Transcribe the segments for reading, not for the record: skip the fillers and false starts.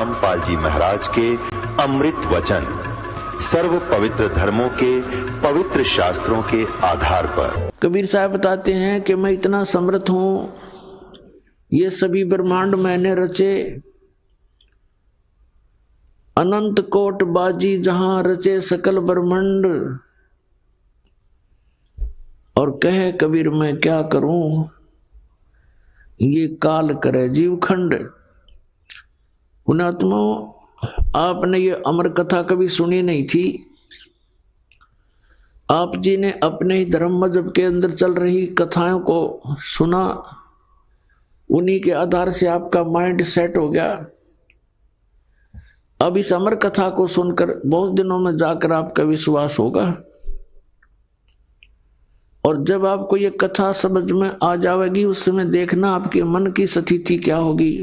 रामपाल जी महाराज के अमृत वचन सर्व पवित्र धर्मों के पवित्र शास्त्रों के आधार पर। कबीर साहब बताते हैं कि मैं इतना समर्थ हूं, ये सभी ब्रह्मांड मैंने रचे, अनंत कोट बाजी जहां रचे सकल ब्रह्मांड। और कहे कबीर मैं क्या करूं, ये काल करे जीवखंड। पुणात्मा, आपने ये अमर कथा कभी सुनी नहीं थी। आप जी ने अपने ही धर्म मजहब के अंदर चल रही कथाओं को सुना, उन्हीं के आधार से आपका माइंड सेट हो गया। अब इस अमर कथा को सुनकर बहुत दिनों में जाकर आपका विश्वास होगा, और जब आपको ये कथा समझ में आ जाएगी उस समय देखना आपके मन की स्थिति क्या होगी।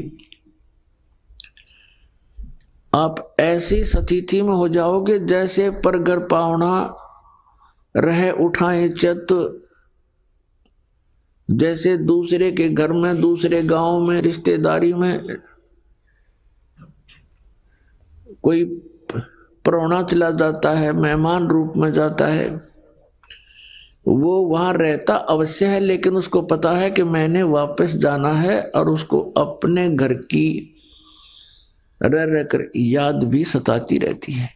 आप ऐसी स्थिति में हो जाओगे जैसे परगर पावना रहे उठाए चित, जैसे दूसरे के घर में, दूसरे गांव में, रिश्तेदारी में कोई परौना चला जाता है, मेहमान रूप में जाता है, वो वहां रहता अवश्य है, लेकिन उसको पता है कि मैंने वापस जाना है, और उसको अपने घर की रह रहकर याद भी सताती रहती है।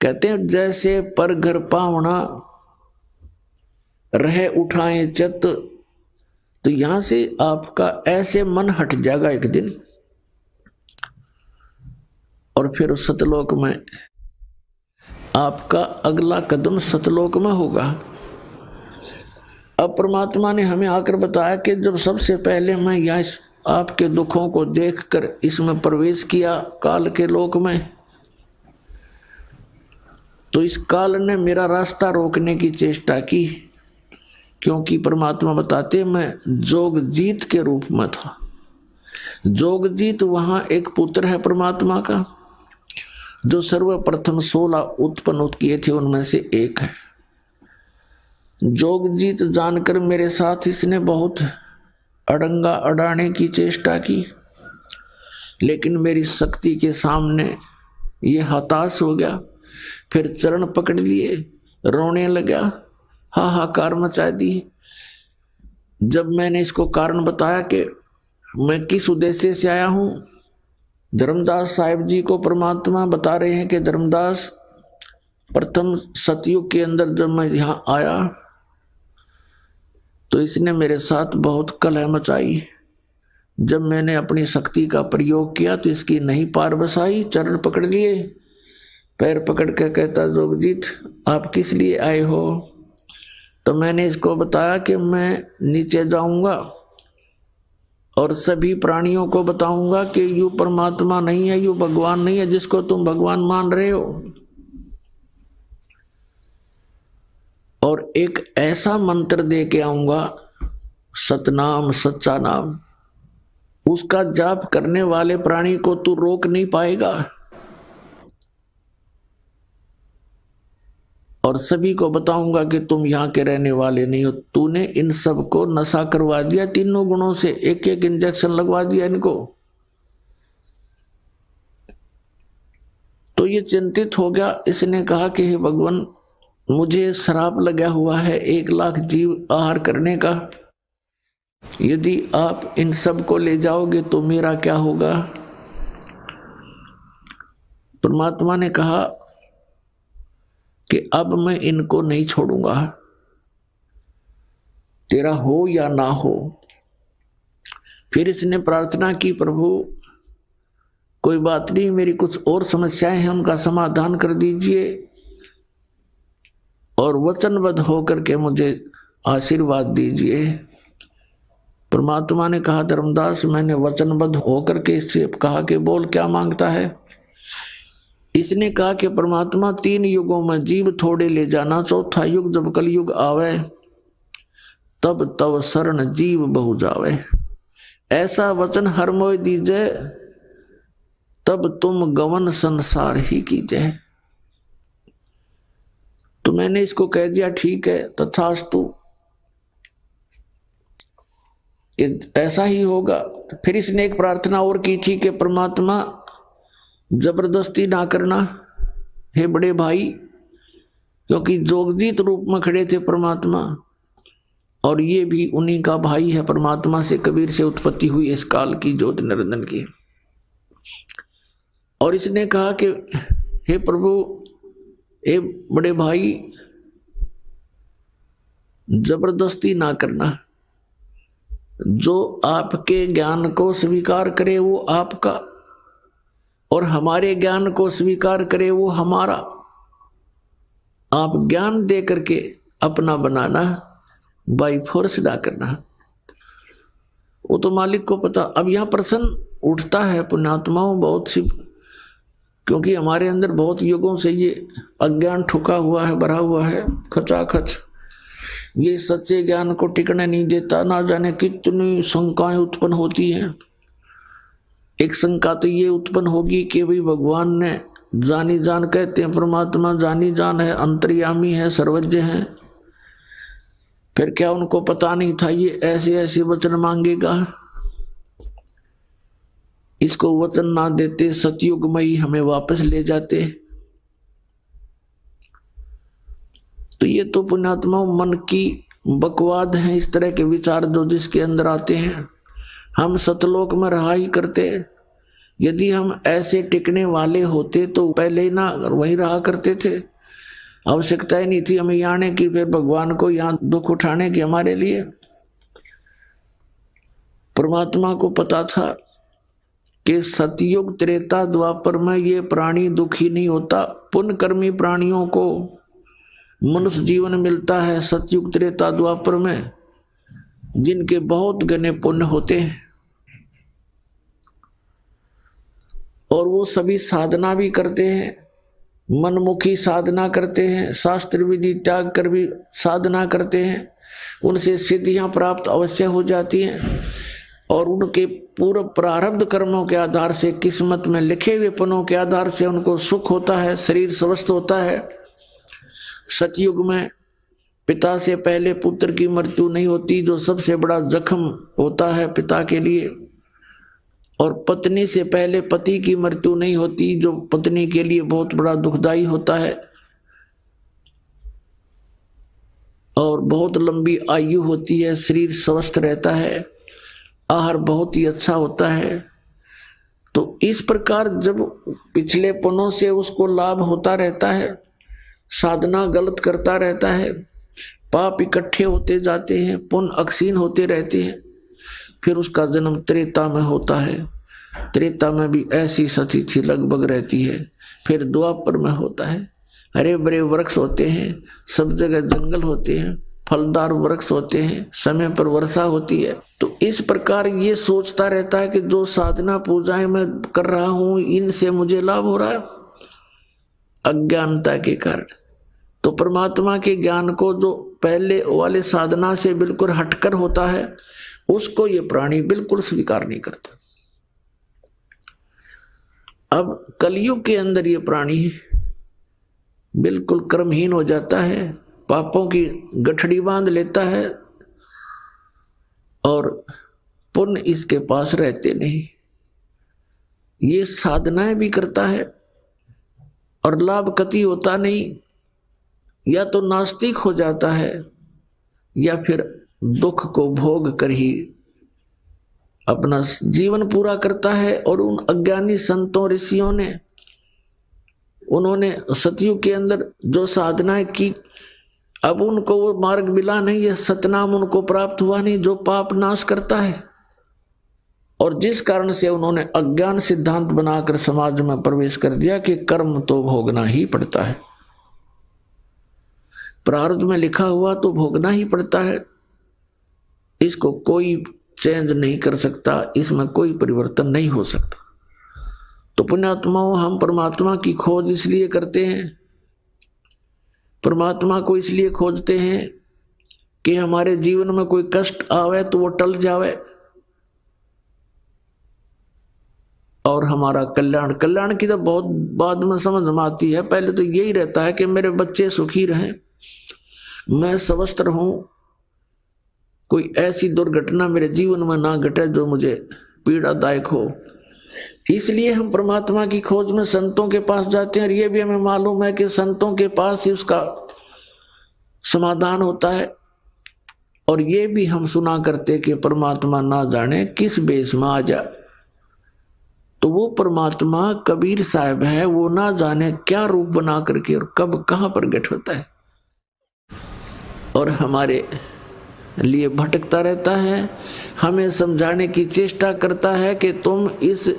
कहते हैं जैसे पर घर पावना रहे उठाए चित, तो यहां से आपका ऐसे मन हट जाएगा एक दिन, और फिर सतलोक में आपका अगला कदम सतलोक में होगा। अब परमात्मा ने हमें आकर बताया कि जब सबसे पहले मैं यह आपके दुखों को देखकर इसमें प्रवेश किया काल के लोक में, तो इस काल ने मेरा रास्ता रोकने की चेष्टा की, क्योंकि परमात्मा बताते मैं जोगजीत के रूप में था। जोगजीत वहां एक पुत्र है परमात्मा का, जो सर्वप्रथम 16 उत्पन्न किए थे उनमें से एक है। जोगजीत जानकर मेरे साथ इसने बहुत अड़ंगा अड़ाने की चेष्टा की, लेकिन मेरी शक्ति के सामने ये हताश हो गया। फिर चरण पकड़ लिए, रोने लगा, हाहाकार मचा दी। जब मैंने इसको कारण बताया कि मैं किस उद्देश्य से आया हूं, धर्मदास साहिब जी को परमात्मा बता रहे हैं कि धर्मदास, प्रथम सतयुग के अंदर जब मैं यहां आया तो इसने मेरे साथ बहुत कलह मचाई। जब मैंने अपनी शक्ति का प्रयोग किया तो इसकी नहीं पार बसाई, चरण पकड़ लिए, पैर पकड़ के कहता जोगजीत आप किस लिए आए हो? तो मैंने इसको बताया कि मैं नीचे जाऊंगा और सभी प्राणियों को बताऊंगा कि यू परमात्मा नहीं है, यू भगवान नहीं है जिसको तुम भगवान मान रहे हो, और एक ऐसा मंत्र दे के आऊंगा, सतनाम, सच्चा नाम, उसका जाप करने वाले प्राणी को तू रोक नहीं पाएगा। और सभी को बताऊंगा कि तुम यहां के रहने वाले नहीं हो, तूने इन सब को नशा करवा दिया, तीनों गुणों से एक एक इंजेक्शन लगवा दिया इनको। तो ये चिंतित हो गया। इसने कहा कि हे भगवान, मुझे श्राप लगा हुआ है 1 लाख जीव आहार करने का, यदि आप इन सब को ले जाओगे तो मेरा क्या होगा? परमात्मा ने कहा कि अब मैं इनको नहीं छोड़ूंगा, तेरा हो या ना हो। फिर इसने प्रार्थना की, प्रभु कोई बात नहीं, मेरी कुछ और समस्याएं हैं, उनका समाधान कर दीजिए और वचनबद्ध होकर के मुझे आशीर्वाद दीजिए। परमात्मा ने कहा धर्मदास, मैंने वचनबद्ध होकर के इससे कहा कि बोल क्या मांगता है? इसने कहा कि परमात्मा 3 युगों में जीव थोड़े ले जाना, चौथा युग जब कलयुग आवे तब तब शरण जीव बहु जावे, ऐसा वचन हर मोय दीजिए, तब तुम गवन संसार ही कीजिए। तो मैंने इसको कह दिया ठीक है, तथास्तु, ऐसा ही होगा। फिर इसने एक प्रार्थना और की थी कि परमात्मा जबरदस्ती ना करना हे बड़े भाई, क्योंकि जोगजीत रूप में खड़े थे परमात्मा, और ये भी उन्हीं का भाई है। परमात्मा से कबीर से उत्पत्ति हुई इस काल की ज्योति निरंजन की। और इसने कहा कि हे प्रभु, हे बड़े भाई, जबरदस्ती ना करना। जो आपके ज्ञान को स्वीकार करे वो आपका, और हमारे ज्ञान को स्वीकार करे वो हमारा। आप ज्ञान दे करके अपना बनाना, बाई फोर्स ना करना। वो तो मालिक को पता। अब यहां प्रश्न उठता है पुण्यात्माओं बहुत सी, क्योंकि हमारे अंदर बहुत युगों से ये अज्ञान ठुका हुआ है, भरा हुआ है खचाखच। ये सच्चे ज्ञान को टिकने नहीं देता। ना जाने कितनी शंकाएं उत्पन्न होती हैं। एक शंका तो ये उत्पन्न होगी कि भाई भगवान ने जानी जान, कहते हैं परमात्मा जानी जान है, अंतर्यामी है, सर्वज्ञ है, फिर क्या उनको पता नहीं था ये ऐसे ऐसे वचन मांगेगा? इसको वचन ना देते सतयुग में ही हमें वापस ले जाते। तो ये तो पुण्यात्मा मन की बकवाद है, इस तरह के विचार जो जिसके अंदर आते हैं। हम सतलोक में रहा ही करते। यदि हम ऐसे टिकने वाले होते तो पहले ही ना वहीं रहा करते थे। आवश्यकता ही नहीं थी हमें यहाँ आने की, फिर भगवान को यहाँ दुख उठाने की हमारे लिए। परमात्मा को पता था कि सतयुग त्रेता द्वापर में ये प्राणी दुखी नहीं होता। पुण्यकर्मी प्राणियों को मनुष्य जीवन मिलता है सतयुग त्रेता द्वापर में, जिनके बहुत घने पुण्य होते हैं, और वो सभी साधना भी करते हैं, मनमुखी साधना करते हैं, शास्त्र विधि त्याग कर भी साधना करते हैं। उनसे सिद्धियां प्राप्त अवश्य हो जाती हैं, और उनके पूर्व प्रारब्ध कर्मों के आधार से, किस्मत में लिखे हुए पनों के आधार से उनको सुख होता है, शरीर स्वस्थ होता है। सतयुग में पिता से पहले पुत्र की मृत्यु नहीं होती, जो सबसे बड़ा जख्म होता है पिता के लिए। और पत्नी से पहले पति की मृत्यु नहीं होती, जो पत्नी के लिए बहुत बड़ा दुखदाई होता है। और बहुत लंबी आयु होती है, शरीर स्वस्थ रहता है, आहार बहुत ही अच्छा होता है। तो इस प्रकार जब पिछले पुण्यों से उसको लाभ होता रहता है, साधना गलत करता रहता है, पाप इकट्ठे होते जाते हैं, पुण्य अक्षीण होते रहते हैं, फिर उसका जन्म त्रेता में होता है। त्रेता में भी ऐसी सतिथि लगभग रहती है। फिर द्वापर में होता है, हरे भरे वृक्ष होते हैं, सब जगह जंगल होते हैं, फलदार वृक्ष होते हैं, समय पर वर्षा होती है। तो इस प्रकार ये सोचता रहता है कि जो साधना पूजाएं मैं कर रहा हूं, इनसे मुझे लाभ हो रहा है, अज्ञानता के कारण। तो परमात्मा के ज्ञान को जो पहले वाले साधना से बिल्कुल हटकर होता है, उसको ये प्राणी बिल्कुल स्वीकार नहीं करता। अब कलयुग के अंदर ये प्राणी बिल्कुल कर्महीन हो जाता है, पापों की गठड़ी बांध लेता है, और पुण्य इसके पास रहते नहीं। ये साधनाएं भी करता है और लाभ कति होता नहीं, या तो नास्तिक हो जाता है, या फिर दुख को भोग कर ही अपना जीवन पूरा करता है। और उन अज्ञानी संतों ऋषियों ने, उन्होंने सतयुग के अंदर जो साधनाएं की, अब उनको वो मार्ग मिला नहीं, यह सतनाम उनको प्राप्त हुआ नहीं, जो पाप नाश करता है। और जिस कारण से उन्होंने अज्ञान सिद्धांत बनाकर समाज में प्रवेश कर दिया कि कर्म तो भोगना ही पड़ता है, प्रारब्ध में लिखा हुआ तो भोगना ही पड़ता है, इसको कोई चेंज नहीं कर सकता, इसमें कोई परिवर्तन नहीं हो सकता। तो पुण्यात्माओं, हम परमात्मा की खोज इसलिए करते हैं, परमात्मा को इसलिए खोजते हैं कि हमारे जीवन में कोई कष्ट आवे तो वो टल जावे, और हमारा कल्याण। कल्याण की तो बहुत बाद में समझ में आती है, पहले तो यही रहता है कि मेरे बच्चे सुखी रहें, मैं स्वस्थ रहूं, कोई ऐसी दुर्घटना मेरे जीवन में ना घटे जो मुझे पीड़ादायक हो। इसलिए हम परमात्मा की खोज में संतों के पास जाते हैं, और ये भी हमें मालूम है कि संतों के पास ही उसका समाधान होता है। और ये भी हम सुना करते कि परमात्मा ना जाने किस बेस में आ जाए। तो वो परमात्मा कबीर साहब है, वो ना जाने क्या रूप बना करके और कब कहां प्रकट होता है, और हमारे लिए भटकता रहता है, हमें समझाने की चेष्टा करता है कि तुम इस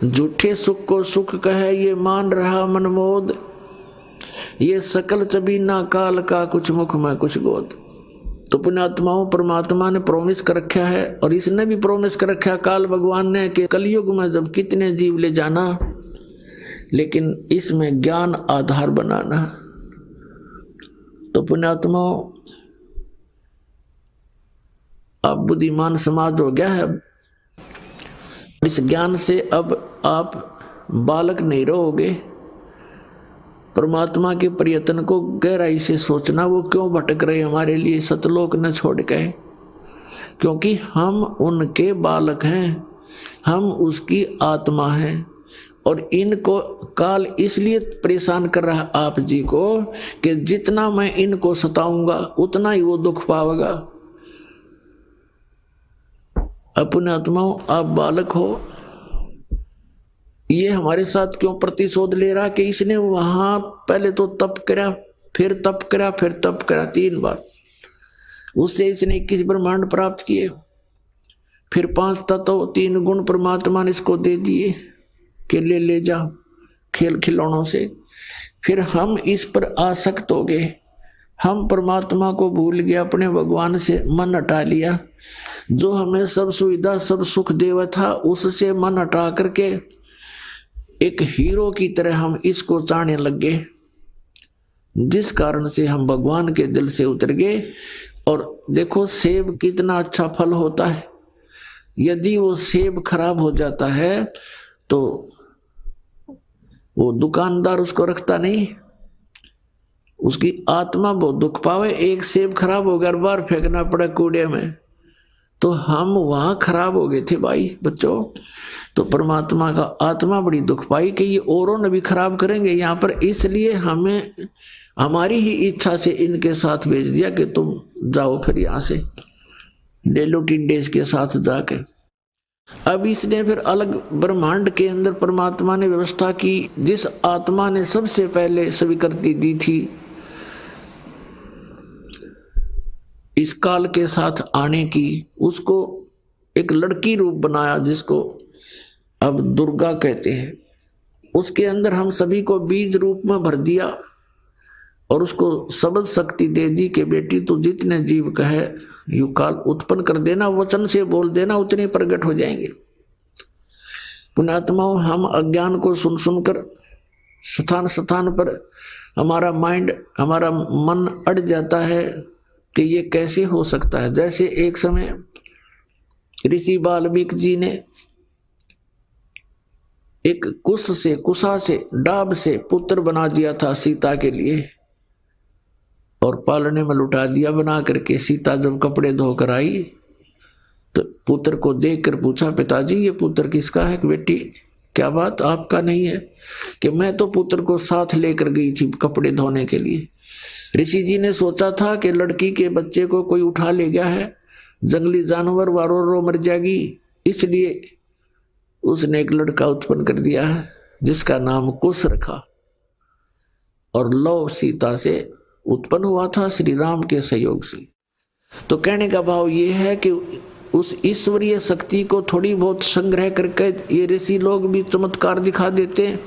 झूठे सुख को सुख कहे ये मान रहा मनमोद, ये सकल चबीना काल का कुछ मुख में कुछ गोद। तो पुण्यात्माओं, परमात्मा ने प्रोमिस कर रखा है, और इसने भी प्रोमिस कर रखा है काल भगवान ने कि कलयुग में जब कितने जीव ले जाना, लेकिन इसमें ज्ञान आधार बनाना। तो पुण्यात्माओं, अब बुद्धिमान समाज हो गया है, इस ज्ञान से अब आप बालक नहीं रहोगे। परमात्मा के प्रयत्न को गहराई से सोचना, वो क्यों भटक रहे हमारे लिए सतलोक न छोड़ के, क्योंकि हम उनके बालक हैं, हम उसकी आत्मा हैं। और इनको काल इसलिए परेशान कर रहा आप जी को कि जितना मैं इनको सताऊंगा उतना ही वो दुख पाएगा। अपने आत्माओं, आप बालक हो, ये हमारे साथ क्यों प्रतिशोध ले रहा कि इसने वहां पहले तो तप करा, फिर तप करा, फिर तप करा, 3 बार। उससे इसने 21 ब्रह्मांड प्राप्त किए, फिर 5 तत्व 3 गुण परमात्मा ने इसको दे दिए कि ले जा खेल खिलौनों से। फिर हम इस पर आसक्त हो गए, हम परमात्मा को भूल गए, अपने भगवान से मन हटा लिया। जो हमें सब सुविधा सब सुख देवा था उससे मन हटा करके एक हीरो की तरह हम इसको चाहने लग गए, जिस कारण से हम भगवान के दिल से उतर गए। और देखो सेब कितना अच्छा फल होता है, यदि वो सेब खराब हो जाता है तो वो दुकानदार उसको रखता नहीं, उसकी आत्मा बहुत दुख पावे। एक सेब खराब हो गया, बार फेंकना पड़ा कूड़े में, तो हम वहां खराब हो गए थे भाई बच्चों। तो परमात्मा का आत्मा बड़ी दुख पाई कि ये औरों ने भी खराब करेंगे यहाँ पर, इसलिए हमें हमारी ही इच्छा से इनके साथ भेज दिया कि तुम जाओ फिर यहाँ से डेलो टिंडेस के साथ जाके। अब इसने फिर अलग ब्रह्मांड के अंदर परमात्मा ने व्यवस्था की, जिस आत्मा ने सबसे पहले स्वीकृति दी थी इस काल के साथ आने की, उसको एक लड़की रूप बनाया जिसको अब दुर्गा कहते हैं। उसके अंदर हम सभी को बीज रूप में भर दिया और उसको शब्द शक्ति दे दी कि बेटी तू जितने जीव कहे यू काल उत्पन्न कर देना, वचन से बोल देना, उतने प्रकट हो जाएंगे। पुण्यात्माओं, हम अज्ञान को सुन सुनकर स्थान स्थान पर हमारा माइंड, हमारा मन अड़ जाता है कि ये कैसे हो सकता है। जैसे एक समय ऋषि वाल्मीकि जी ने एक कुशा से डाब से पुत्र बना दिया था सीता के लिए, और पालने में लुटा दिया बना करके। सीता जब कपड़े धोकर आई तो पुत्र को देखकर पूछा, पिताजी ये पुत्र किसका है? बेटी क्या बात आपका नहीं है? कि मैं तो पुत्र को साथ लेकर गई थी कपड़े धोने के लिए। ऋषि जी ने सोचा था कि लड़की के बच्चे को कोई उठा ले गया है, जंगली जानवर वारो रो मर जाएगी, इसलिए उसने एक लड़का उत्पन्न कर दिया है जिसका नाम कुश रखा, और लव सीता से उत्पन्न हुआ था श्री राम के सहयोग से। तो कहने का भाव ये है कि उस ईश्वरीय शक्ति को थोड़ी बहुत संग्रह करके ये ऋषि लोग भी चमत्कार दिखा देते हैं,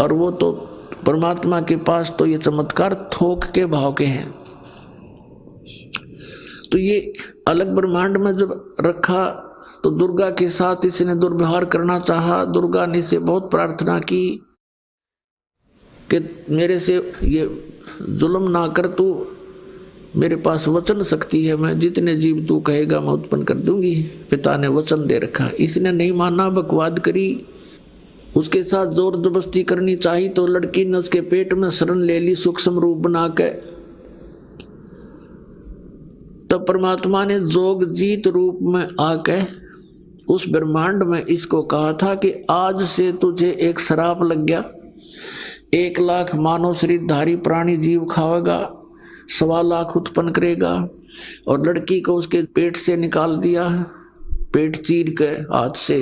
और वो तो परमात्मा के पास तो ये चमत्कार थोक के भाव के हैं। तो ये अलग ब्रह्मांड में जब रखा तो दुर्गा के साथ इसने दुर्व्यवहार करना चाहा। दुर्गा ने इसे बहुत प्रार्थना की कि मेरे से ये जुल्म ना कर, तू मेरे पास वचन शक्ति है, मैं जितने जीव तू कहेगा मैं उत्पन्न कर दूंगी। पिता ने वचन दे रखा, इसने नहीं माना, बकवाद करी, उसके साथ जोर जबरदस्ती करनी चाहिए तो लड़की ने उसके पेट में शरण ले ली सूक्ष्म रूप बना के। तब परमात्मा ने जोग जीत रूप में आके उस ब्रह्मांड में इसको कहा था कि आज से तुझे एक श्राप लग गया, 1 लाख मानव शरीरधारी प्राणी जीव खाएगा, 1.25 लाख उत्पन्न करेगा, और लड़की को उसके पेट से निकाल दिया, पेट चीर के हाथ से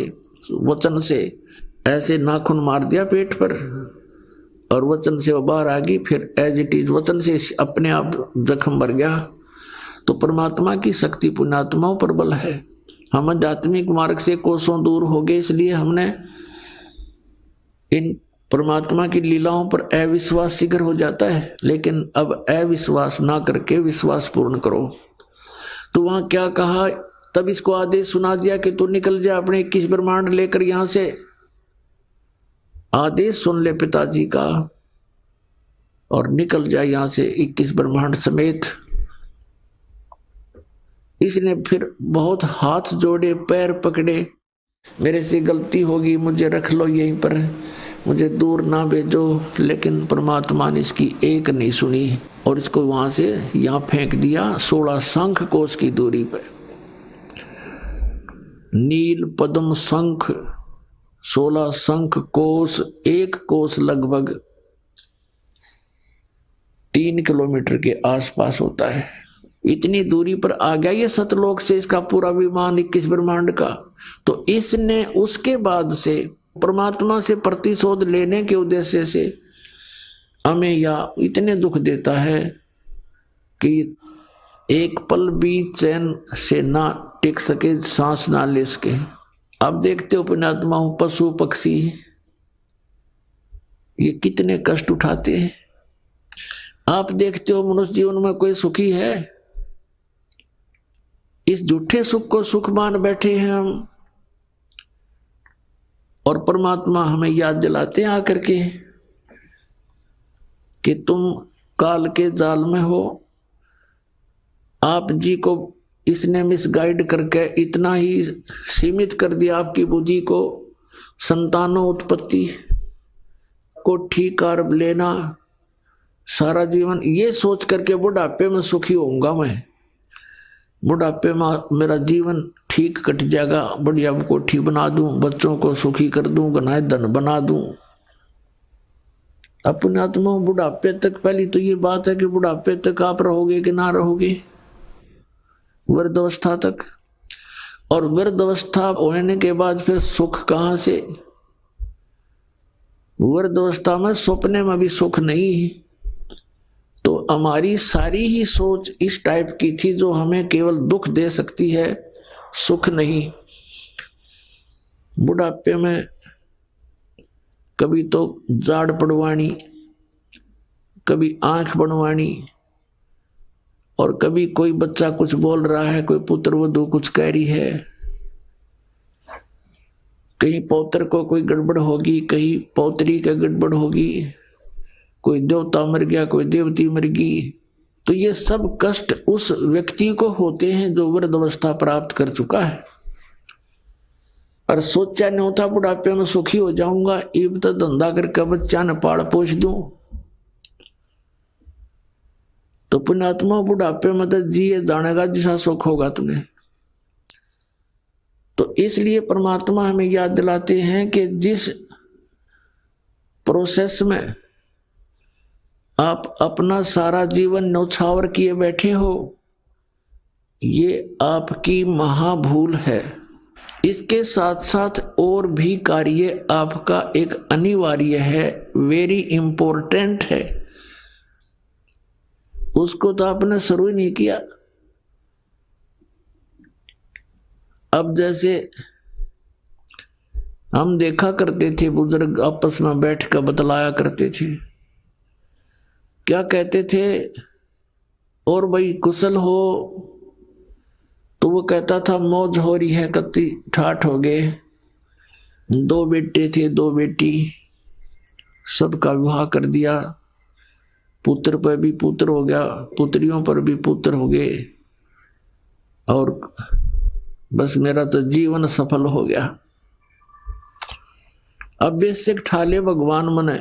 वचन से ऐसे नाखून मार दिया पेट पर, और वचन से वो बाहर आ गई। फिर एज इट इज वचन से अपने आप जख्म भर गया। तो परमात्मा की शक्ति पुण्यात्माओं पर बल है। हम आध्यात्मिक मार्ग से कोसों दूर हो गए, इसलिए हमने इन परमात्मा की लीलाओं पर अविश्वास शीघ्र हो जाता है। लेकिन अब अविश्वास ना करके विश्वास पूर्ण करो। तो वहां क्या कहा, तब इसको आदेश सुना दिया कि तू निकल जा अपने 21 ब्रह्मांड लेकर यहां से। आदेश सुन ले पिताजी का और निकल जा यहां से 21 ब्रह्मांड समेत। इसने फिर बहुत हाथ जोड़े, पैर पकड़े, मेरे से गलती होगी, मुझे रख लो यहीं पर, मुझे दूर ना भेजो। लेकिन परमात्मा ने इसकी एक नहीं सुनी और इसको वहां से यहां फेंक दिया 16 शंख कोश की दूरी पर। नील पद्म शंख 16 शंख कोश, 1 कोश लगभग 3 किलोमीटर के आसपास होता है। इतनी दूरी पर आ गया ये सतलोक से इसका पूरा विमान 21 ब्रह्मांड का। तो इसने उसके बाद से परमात्मा से प्रतिशोध लेने के उद्देश्य से हमें या इतने दुख देता है कि एक पल भी चैन से ना टिक सके, सांस ना ले सके। अब देखते हो पुण्यात्मा, पशु पक्षी ये कितने कष्ट उठाते हैं। आप देखते हो मनुष्य जीवन में कोई सुखी है? इस झूठे सुख को सुख मान बैठे हैं हम, और परमात्मा हमें याद दिलाते हैं आकर के कि तुम काल के जाल में हो। आप जी को इसने मिसगाइड करके इतना ही सीमित कर दिया आपकी बुद्धि को, संतानों उत्पत्ति को ठीक कर लेना सारा जीवन, ये सोच करके बुढ़ापे में सुखी होऊंगा मैं, बुढ़ापे में मेरा जीवन ठीक कट जाएगा, बढ़िया कोठी बना दूं, बच्चों को सुखी कर दूं, गनाए धन बना दूं। अपने आत्मा बुढ़ापे तक, पहली तो ये बात है कि बुढ़ापे तक आप रहोगे कि ना रहोगे, वृद्धावस्था तक। और वृद्धावस्था होने के बाद फिर सुख कहां से? वृद्धावस्था में सपने में भी सुख नहीं। तो हमारी सारी ही सोच इस टाइप की थी जो हमें केवल दुख दे सकती है, सुख नहीं। बुढ़ापे में कभी तो जाड़ पड़वानी, कभी आंख बनवानी, और कभी कोई बच्चा कुछ बोल रहा है, कोई पुत्र वधू कुछ कह रही है, कहीं पौत्र को कोई गड़बड़ होगी, कहीं पौत्री का गड़बड़ होगी, कोई देवता मर गया, कोई देवती मर गई। तो ये सब कष्ट उस व्यक्ति को होते हैं जो वृद्धावस्था प्राप्त कर चुका है, और सोचा नहीं होता बुढ़ापे में सुखी हो जाऊंगा, इब तो धंधा करके बच्चा न पाल पोष दूं। तो पुण्यात्मा बुढ़ापे में तो जिए जानेगा जिसा सुख होगा तुम्हें। तो इसलिए परमात्मा हमें याद दिलाते हैं कि जिस प्रोसेस में आप अपना सारा जीवन न्यौछावर किए बैठे हो, ये आपकी महाभूल है। इसके साथ साथ और भी कार्य आपका एक अनिवार्य है, वेरी इंपॉर्टेंट है, उसको तो आपने शुरू ही नहीं किया। अब जैसे हम देखा करते थे, बुजुर्ग आपस में बैठ कर बतलाया करते थे, क्या कहते थे, और भाई कुशल हो? तो वो कहता था मौज हो रही है, कत्ती ठाठ हो गए, 2 बेटे थे 2 बेटी, सबका विवाह कर दिया, पुत्र पर भी पुत्र हो गया, पुत्रियों पर भी पुत्र हो गए, और बस मेरा तो जीवन सफल हो गया। अब बेशक उठा ले भगवान मने,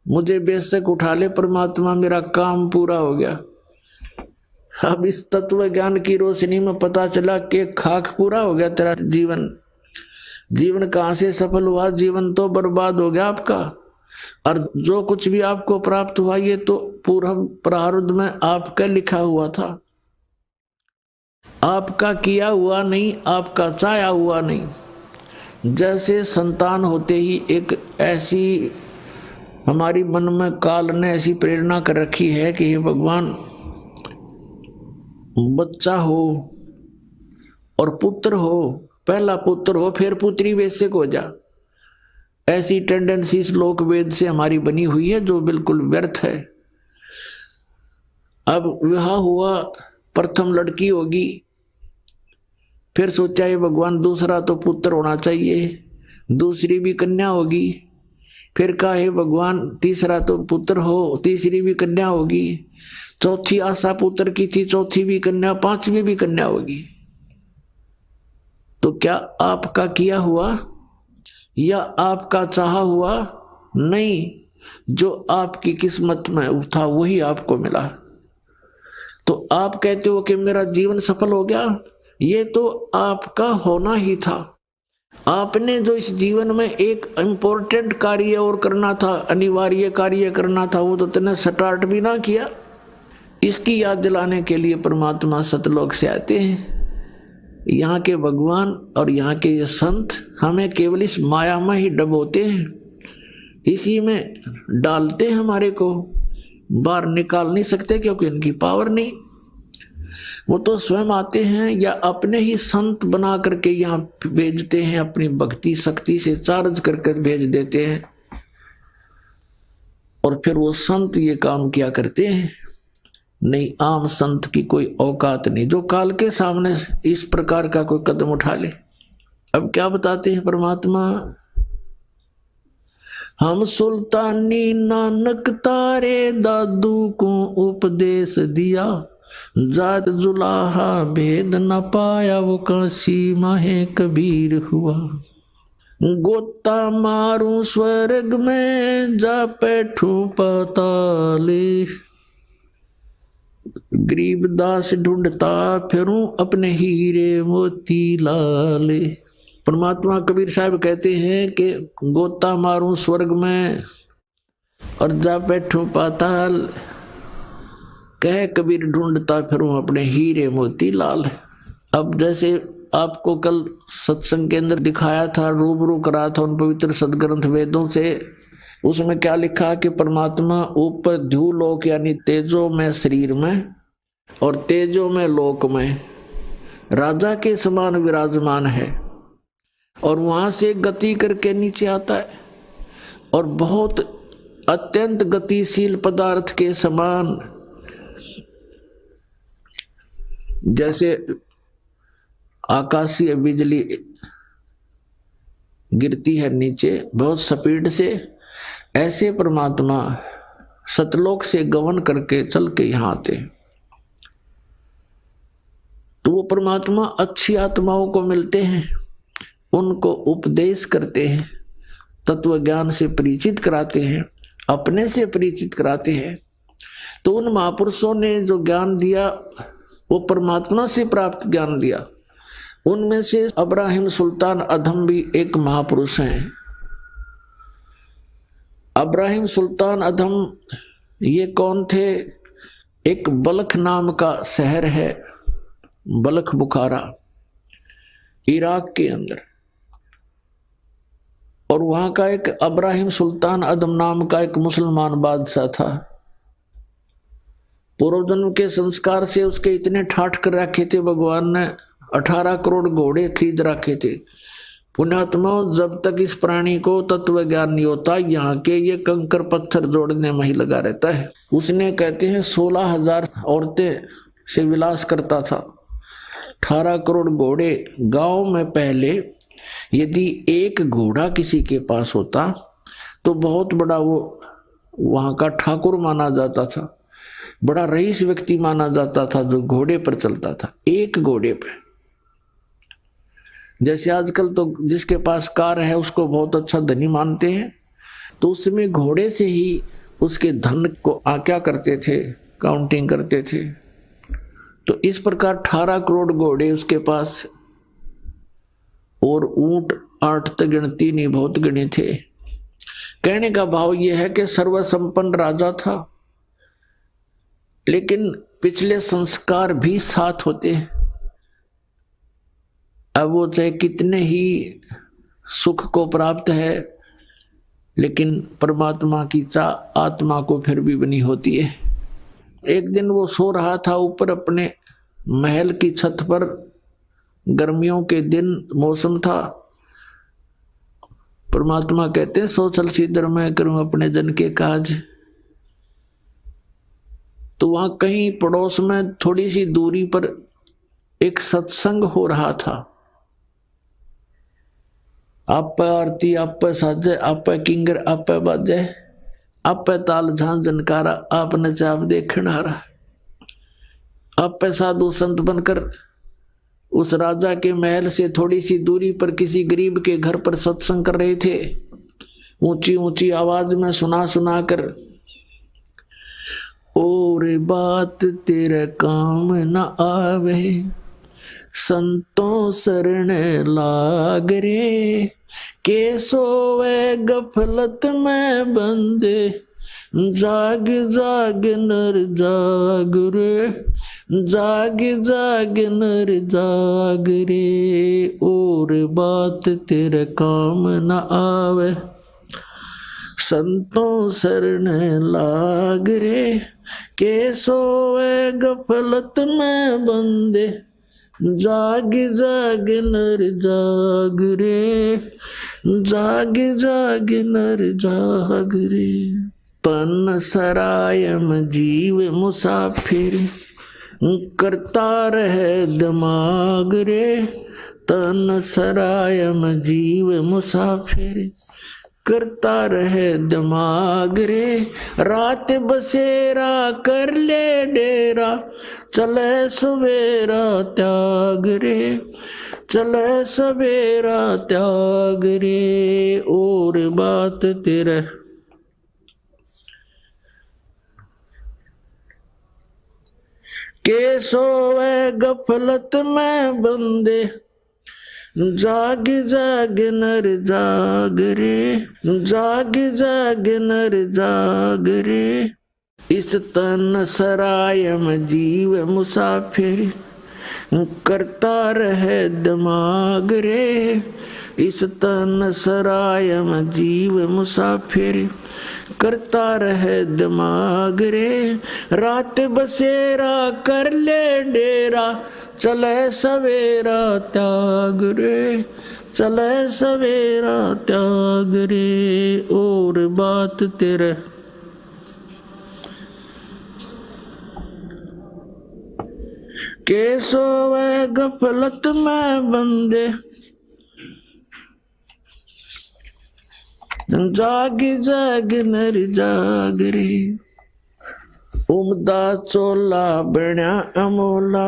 मुझे बेशक उठा ले परमात्मा, मेरा काम पूरा हो गया। अब इस तत्व ज्ञान की रोशनी में पता चला कि खाक पूरा हो गया तेरा जीवन, जीवन कहां से सफल हुआ? जीवन तो बर्बाद हो गया आपका। और जो कुछ भी आपको प्राप्त हुआ ये तो पूर्व प्रारब्ध में आपका लिखा हुआ था, आपका किया हुआ नहीं, आपका चाहा हुआ नहीं। जैसे संतान होते ही एक ऐसी हमारी मन में काल ने ऐसी प्रेरणा कर रखी है कि हे भगवान, बच्चा हो और पुत्र हो, पहला पुत्र हो फिर पुत्री वैसे को जा, ऐसी टेंडेंसी श्लोक वेद से हमारी बनी हुई है जो बिल्कुल व्यर्थ है। अब विवाह हुआ, प्रथम लड़की होगी, फिर सोचा ये भगवान दूसरा तो पुत्र होना चाहिए, दूसरी भी कन्या होगी, फिर कहा हे भगवान तीसरा तो पुत्र हो, तीसरी भी कन्या होगी, चौथी आशा पुत्र की थी, चौथी भी कन्या, पांचवी भी कन्या होगी। तो क्या आपका किया हुआ या आपका चाहा हुआ? नहीं, जो आपकी किस्मत में था वही आपको मिला। तो आप कहते हो कि मेरा जीवन सफल हो गया, ये तो आपका होना ही था। आपने जो इस जीवन में एक इम्पोर्टेंट कार्य और करना था, अनिवार्य कार्य करना था, वो तो तुमने स्टार्ट भी ना किया। इसकी याद दिलाने के लिए परमात्मा सतलोक से आते हैं। यहाँ के भगवान और यहाँ के ये संत हमें केवल इस माया में ही डबोते हैं, इसी में डालते हैं, हमारे को बाहर निकाल नहीं सकते क्योंकि इनकी पावर नहीं। वो तो स्वयं आते हैं या अपने ही संत बना करके यहाँ भेजते हैं, अपनी भक्ति शक्ति से चार्ज करके भेज देते हैं और फिर वो संत ये काम किया करते हैं। नहीं, आम संत की कोई औकात नहीं जो काल के सामने इस प्रकार का कोई कदम उठा ले। अब क्या बताते हैं परमात्मा? हम सुल्तानी नानक तारे दादू को उपदेश दिया, जात जुलाहा भेद न पाया वो काशी माहे कबीर हुआ। गोता मारू स्वर्ग में जा बैठू पाताले, गरीब दास ढूंढता फिरूं अपने हीरे मोती लाले। परमात्मा कबीर साहब कहते हैं कि गोता मारूं स्वर्ग में और जा बैठूं पाताल, कह कबीर ढूंढता फिरूं अपने हीरे मोती लाल। अब जैसे आपको कल सत्संग के अंदर दिखाया था, रूबरू करा था उन पवित्र सदग्रंथ वेदों से, उसमें क्या लिखा कि परमात्मा ऊपर ध्युलोक यानी तेजो में शरीर में और तेजो में लोक में राजा के समान विराजमान है और वहां से गति करके नीचे आता है और बहुत अत्यंत गतिशील पदार्थ के समान, जैसे आकाशीय बिजली गिरती है नीचे बहुत स्पीड से, ऐसे परमात्मा सतलोक से गमन करके चल के यहां आते। तो वो परमात्मा अच्छी आत्माओं को मिलते हैं, उनको उपदेश करते हैं, तत्व ज्ञान से परिचित कराते हैं, अपने से परिचित कराते हैं। तो उन महापुरुषों ने जो ज्ञान दिया वो परमात्मा से प्राप्त ज्ञान दिया। उनमें से अब्राहिम सुल्तान अधम भी एक महापुरुष हैं। अब्राहिम सुल्तान अधम ये कौन थे? एक बल्ख नाम का शहर है, बल्ख बुखारा, इराक के अंदर, और वहां का एक अब्राहिम सुल्तान अदम नाम का एक मुसलमान बादशाह था। पूर्व जन्म के संस्कार से उसके इतने ठाठ कर रखे थे, भगवान ने 18 करोड़ घोड़े खरीद रखे थे। पुण्यात्मा, जब तक इस प्राणी को तत्व ज्ञान नहीं होता, यहाँ के ये कंकर पत्थर जोड़ने में ही लगा रहता है। उसने कहते हैं 16,000 औरतें से विलास करता था, 18 करोड़ घोड़े। गांव में पहले यदि एक घोड़ा किसी के पास होता तो बहुत बड़ा वो वहां का ठाकुर माना जाता था, बड़ा रईस व्यक्ति माना जाता था जो घोड़े पर चलता था, एक घोड़े पर। जैसे आजकल तो जिसके पास कार है उसको बहुत अच्छा धनी मानते हैं, तो उसमें घोड़े से ही उसके धन को क्या करते थे, काउंटिंग करते थे। तो इस प्रकार 18 करोड़ घोड़े उसके पास, और ऊंट 8 तगण 3 ही बहुत गणे थे। कहने का भाव यह है कि सर्वसंपन्न राजा था, लेकिन पिछले संस्कार भी साथ होते हैं। अब वो चाहे कितने ही सुख को प्राप्त है, लेकिन परमात्मा की चाह आत्मा को फिर भी बनी होती है। एक दिन वो सो रहा था ऊपर अपने महल की छत पर, गर्मियों के दिन मौसम था। परमात्मा कहते हैं सो चल सीधर मैं करूं अपने जन के काज। तो वहां कहीं पड़ोस में थोड़ी सी दूरी पर एक सत्संग हो रहा था। आप आरती, आप साजे, आप किंगर, आप बाजे, आप ताल झां जनकारा, आप नचाप देखण आ रहा। आप साधु संत बनकर उस राजा के महल से थोड़ी सी दूरी पर किसी गरीब के घर पर सत्संग कर रहे थे, ऊंची ऊंची आवाज में सुना सुना कर। और बात तेरे काम न आवे, संतों शरण लाग रे, के सोवे गफलत में बंदे, जाग जाग नर जाग रे, जाग जाग नर जाग रे। और बात तेरे काम न आवे, संतों शरण लाग रे, के सोवे गफलत में बंदे, जाग जाग नर जाग रे, जाग जाग नर जाग रे। तन सरायम जीव मुसाफिर, करता रहे दिमाग रे, तन सरायम जीव मुसाफिर, करता रहे दिमाग रे। रात बसेरा कर ले डेरा, चले सवेरा त्याग रे, चले सवेरा त्याग रे। और बात तेरे के सोवे गफलत में बंदे, जाग जाग नर जाग रे, जाग जाग नर जाग रे। इस तन सरायम जीव मुसाफिर, करता रहे दिमाग रे। इस तन सरायम जीव मुसाफिर, करता रहे दिमाग रे। रात बसेरा कर ले डेरा, चले सवेरा त्याग रे, चले सवेरा त्याग रे। और बात तेरे के सोवे गफलत में बंदे, जाग जाग नर जाग रे। उमदा चोला बण्या अमोला,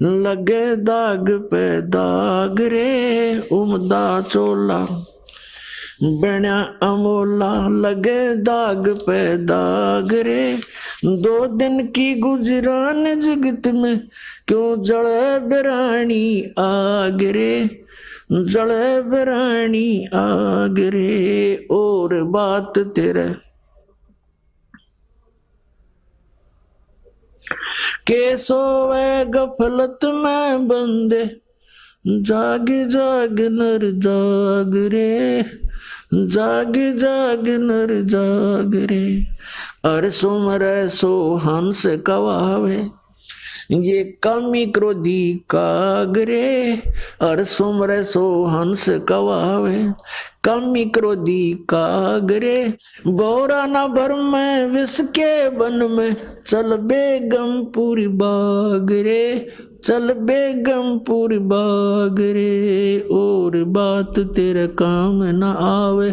लगे दाग पे दाग रे। उमदा चोला बण्या अमोला, लगे दाग पे दाग रे। 2 दिन की गुजरान जगत में, क्यों जले बिरानी आग रे, जले बिरानी आग रे। और बात तेरे के सोवे गफलत में बंदे, जाग जाग नर जाग रे, जाग जाग नर जाग रे। अर सुमरे सो हंस कवावे, ये कामी क्रोधी कागरे। अर सुमरे सो हंस कवावे, कामी क्रोधी कागरे। बोरा न भर में विष के बन में, चल बेगमपुरी बाग रे, चल बेगमपुरी बाग रे। और बात तेरे काम न आवे,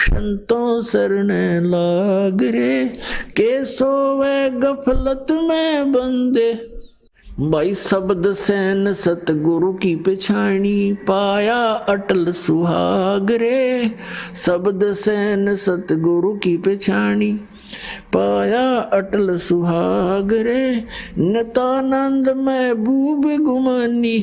संतों शरण लाग रे। के सोवे गफलत में बंदे, भाई शब्द सैन सतगुरु की पिछाणी, पाया अटल सुहाग रे। शब्द सैन सतगुरु की पिछाणी, पाया अटल सुहाग रे। नितानंद महबूब गुमानी,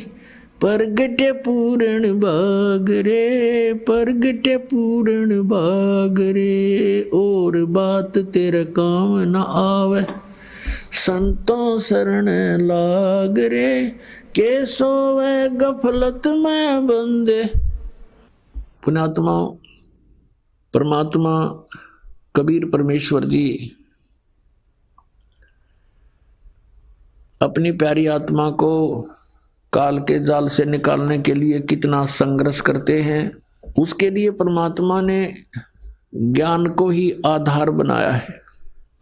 परगटे पूर्ण भाग रे, परगटे पूर्ण भाग रे, और बात तेरे काम न आवे, संतों शरण लाग रे, के सोवे गफलत में बंदे। पुण्यात्मा परमात्मा कबीर परमेश्वर जी अपनी प्यारी आत्मा को काल के जाल से निकालने के लिए कितना संघर्ष करते हैं। उसके लिए परमात्मा ने ज्ञान को ही आधार बनाया है।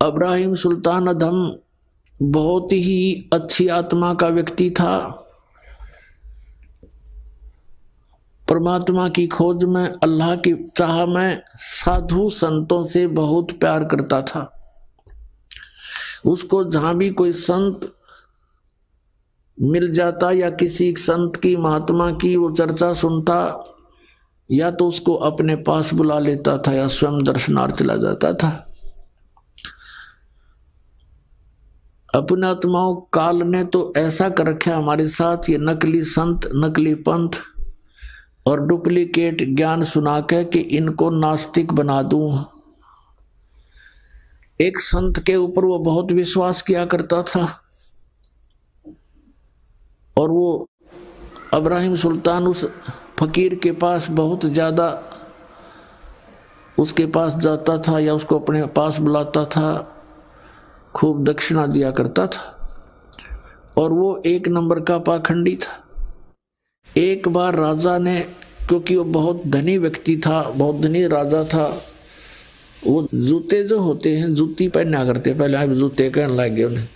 इब्राहिम सुल्तान अधम बहुत ही अच्छी आत्मा का व्यक्ति था। परमात्मा की खोज में, अल्लाह की चाह में साधु संतों से बहुत प्यार करता था। उसको जहां भी कोई संत मिल जाता या किसी संत की, महात्मा की वो चर्चा सुनता, या तो उसको अपने पास बुला लेता था या स्वयं दर्शनार्थ चला जाता था। अपने आत्माओं काल ने तो ऐसा कर रखा हमारे साथ, ये नकली संत, नकली पंथ और डुप्लीकेट ज्ञान सुना के कि इनको नास्तिक बना दूं। एक संत के ऊपर वो बहुत विश्वास किया करता था और वो इब्राहिम सुल्तान उस फकीर के पास बहुत ज्यादा उसके पास जाता था या उसको अपने पास बुलाता था, खूब दक्षिणा दिया करता था और वो एक नंबर का पाखंडी था। एक बार राजा ने, क्योंकि वो बहुत धनी व्यक्ति था, बहुत धनी राजा था, वो जूते जो होते हैं, जूती पहना करते, पहले आप जूते कहने लगे उन्हें,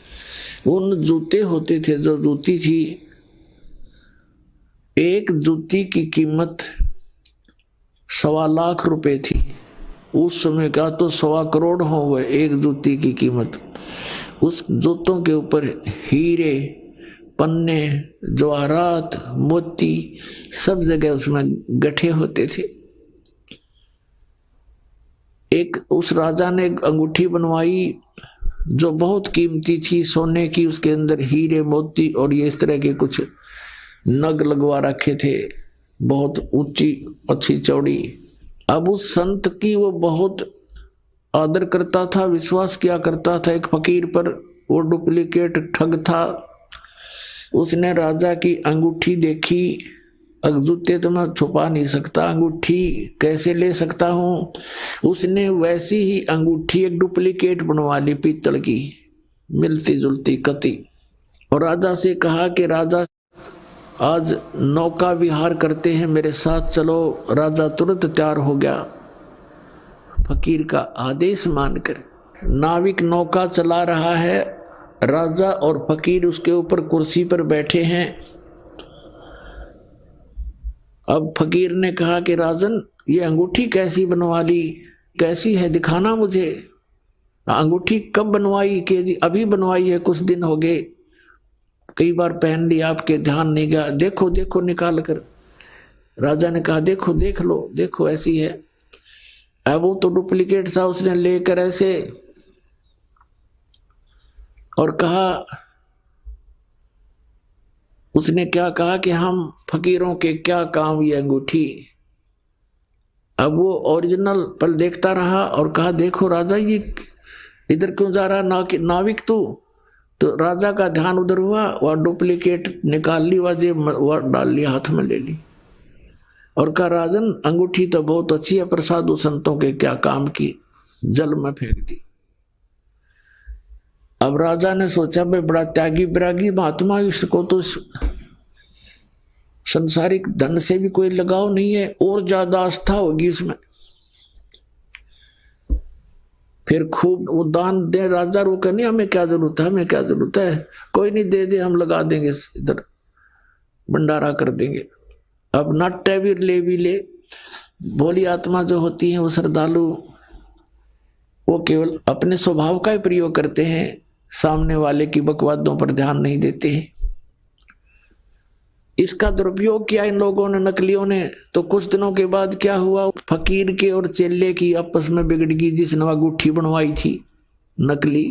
उन जूते होते थे, जो जूती थी, एक जूती की कीमत 1.25 लाख रुपए थी। उस समय का तो 1.25 करोड़ हो गए एक जूती की कीमत। उस जूतों के ऊपर हीरे, पन्ने, जवाहरात, मोती सब जगह उसमें गठे होते थे। एक उस राजा ने एक अंगूठी बनवाई जो बहुत कीमती थी, सोने की, उसके अंदर हीरे, मोती और ये इस तरह के कुछ नग लगवा रखे थे, बहुत ऊंची, अच्छी, चौड़ी। अब उस संत की वो बहुत आदर करता था, विश्वास किया करता था एक फकीर पर। वो डुप्लीकेट ठग था। उसने राजा की अंगूठी देखी, जूते तो मैं छुपा नहीं सकता, अंगूठी कैसे ले सकता हूं। उसने वैसी ही अंगूठी एक डुप्लीकेट बनवा ली, पीतल की, मिलती जुलती कती, और राजा से कहा कि राजा आज नौका विहार करते हैं, मेरे साथ चलो। राजा तुरंत तैयार हो गया। फकीर का आदेश मानकर नाविक नौका चला रहा है, राजा और फकीर उसके ऊपर कुर्सी पर बैठे हैं। अब फकीर ने कहा कि राजन, ये अंगूठी कैसी बनवा ली, कैसी है, दिखाना मुझे। अंगूठी कब बनवाई? कि जी अभी बनवाई है, कुछ दिन हो गए, कई बार पहन ली, आपके ध्यान नहीं गया, देखो देखो निकाल कर। राजा ने कहा देखो देख लो, देखो ऐसी है। अब वो तो डुप्लीकेट था, उसने लेकर ऐसे और कहा, उसने क्या कहा कि हम फकीरों के क्या काम ये अंगूठी। अब वो ओरिजिनल पर देखता रहा और कहा देखो राजा, ये इधर क्यों जा रहा नाविक तू? तो राजा का ध्यान उधर हुआ, वह डुप्लीकेट निकाल ली, वह डाल ली, हाथ में ले ली और कहा राजन, अंगूठी तो बहुत अच्छी है पर साधु संतों के क्या काम की, जल में फेंक दी। अब राजा ने सोचा भाई बड़ा त्यागी विरागी महात्मा, इसको तो संसारिक धन से भी कोई लगाव नहीं है, और ज्यादा आस्था होगी उसमें। फिर खूब वो दान दे। राजा रोके नहीं, हमें क्या जरूरत है, हमें क्या जरूरत है, कोई नहीं, दे दे, हम लगा देंगे, इधर भंडारा कर देंगे। अब नाट्य भी ले। भोली आत्मा जो होती है, वो श्रद्धालु, वो केवल अपने स्वभाव का ही प्रयोग करते हैं, सामने वाले की बकवादों पर ध्यान नहीं देते हैं। इसका दुरुपयोग किया इन लोगों ने, नकलियों ने। तो कुछ दिनों के बाद क्या हुआ, फकीर के और चेले की आपस में बिगड़ गई, जिसने अंगूठी बनवाई थी नकली।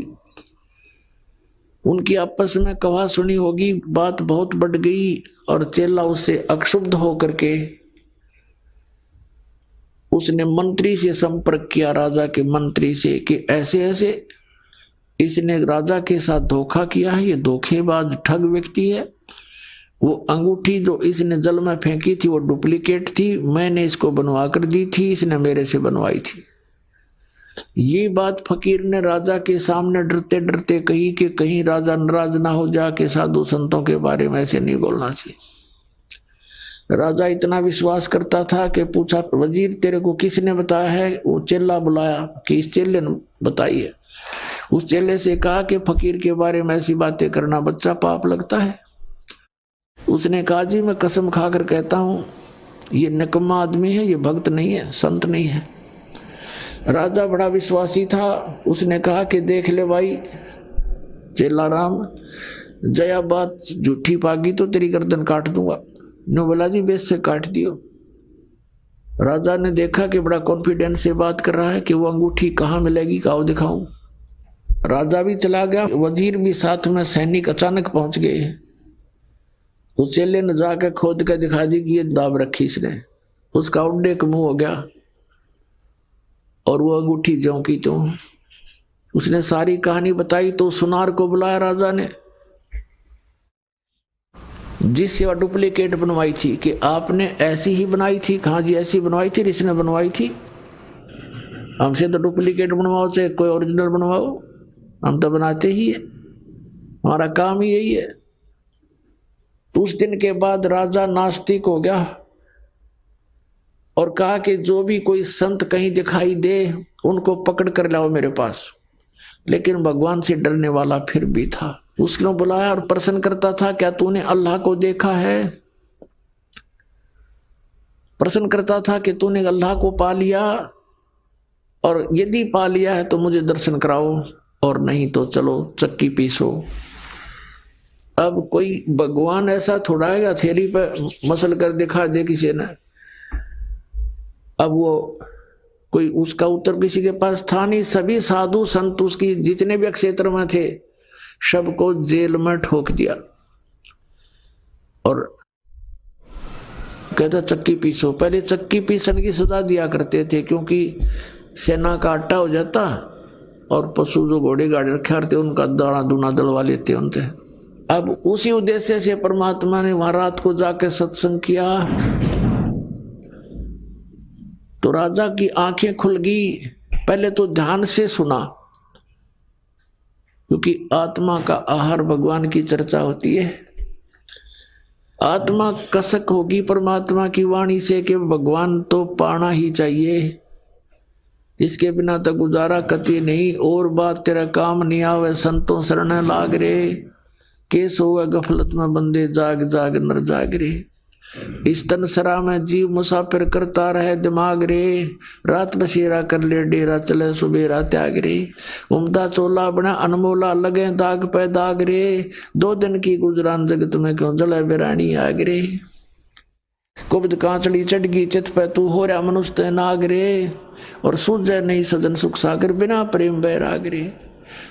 उनकी आपस में कहा सुनी होगी, बात बहुत बढ़ गई और चेला उससे अक्षुब्ध होकर के उसने मंत्री से संपर्क किया, राजा के मंत्री से, कि ऐसे ऐसे इसने राजा के साथ धोखा किया है, ये धोखेबाज ठग व्यक्ति है। वो अंगूठी जो इसने जल में फेंकी थी वो डुप्लीकेट थी, मैंने इसको बनवा कर दी थी, इसने मेरे से बनवाई थी। ये बात फकीर ने राजा के सामने डरते डरते कही कि कहीं राजा नाराज ना हो जा के साधु संतों के बारे में ऐसे नहीं बोलना चाहिए। राजा इतना विश्वास करता था कि पूछा, वजीर तेरे को किसने बताया है? वो चेला बुलाया कि इस चेले ने बताई है। उस चेले से कहा कि फकीर के बारे में ऐसी बातें करना बच्चा पाप लगता है। उसने कहा, जी मैं कसम खाकर कहता हूं ये निकम्मा आदमी है, ये भक्त नहीं है, संत नहीं है। राजा बड़ा विश्वासी था, उसने कहा कि देख ले भाई चेला राम, जया बात झूठी पागी तो तेरी गर्दन काट दूंगा। नो बोला, जी बेस से काट दियो। राजा ने देखा कि बड़ा कॉन्फिडेंस से बात कर रहा है कि वो अंगूठी कहाँ मिलेगी, काओ दिखाऊं। राजा भी चला गया, वजीर भी साथ में, सैनिक अचानक पहुंच गए। उस चेले ने जाकर खोद कर दिखा दी कि ये दाब रखी इसने। उसका उड्डे का मुंह हो गया और वो अंगूठी ज्यों की त्यों। उसने सारी कहानी बताई तो सुनार को बुलाया राजा ने, जिससे डुप्लीकेट बनवाई थी, कि आपने ऐसी ही बनाई थी? कहा जी ऐसी बनवाई थी, इसने बनवाई थी। हमसे तो डुप्लीकेट बनवाओ चाहे कोई ओरिजिनल बनवाओ, हम तो बनाते ही है, हमारा काम ही यही है। उस दिन के बाद राजा नास्तिक हो गया और कहा कि जो भी कोई संत कहीं दिखाई दे उनको पकड़ कर लाओ मेरे पास। लेकिन भगवान से डरने वाला फिर भी था। उसने बुलाया और प्रश्न करता था, क्या तूने अल्लाह को देखा है? प्रश्न करता था कि तूने अल्लाह को पा लिया, और यदि पा लिया है तो मुझे दर्शन कराओ, और नहीं तो चलो चक्की पीसो। अब कोई भगवान ऐसा थोड़ा है थैली पे मसल कर दिखा दे किसी ने। अब वो कोई उसका उत्तर किसी के पास था नहीं। सभी साधु संत उसकी जितने भी क्षेत्र में थे सबको जेल में ठोक दिया और कहता चक्की पीसो। पहले चक्की पीसन की सजा दिया करते थे, क्योंकि सेना का आटा हो जाता और पशु जो घोड़े गाड़ी रखे रहते उनका दाना दूना दलवा लेते उनसे। अब उसी उद्देश्य से परमात्मा ने वहां रात को जाकर सत्संग किया तो राजा की आंखें खुल गई। पहले तो ध्यान से सुना, क्योंकि आत्मा का आहार भगवान की चर्चा होती है। आत्मा कसक होगी परमात्मा की वाणी से कि भगवान तो पाना ही चाहिए, इसके बिना तो गुजारा कति नहीं। और बात तेरा काम नहीं आवे, संतों शरण लाग रे। केस होवे गफलत में बंदे, जाग जाग नर जाग रे। इस तनसरा में जीव मुसाफिर करता रहे दिमाग रे। रात बसेरा कर ले डेरा, चले सुबेरा त्याग रे। उमदा चोला बना अनमोला, लगे दाग पे दाग रे। 2 दिन की गुजरान जगत में क्यों जले बिरानी आग रे। कुब्द कांचड़ी चढ़ गई चित पे, तू हो रहा मनुष्य नाग रे। और सूझे नहीं सजन सुख सागर, बिना प्रेम बैराग रे।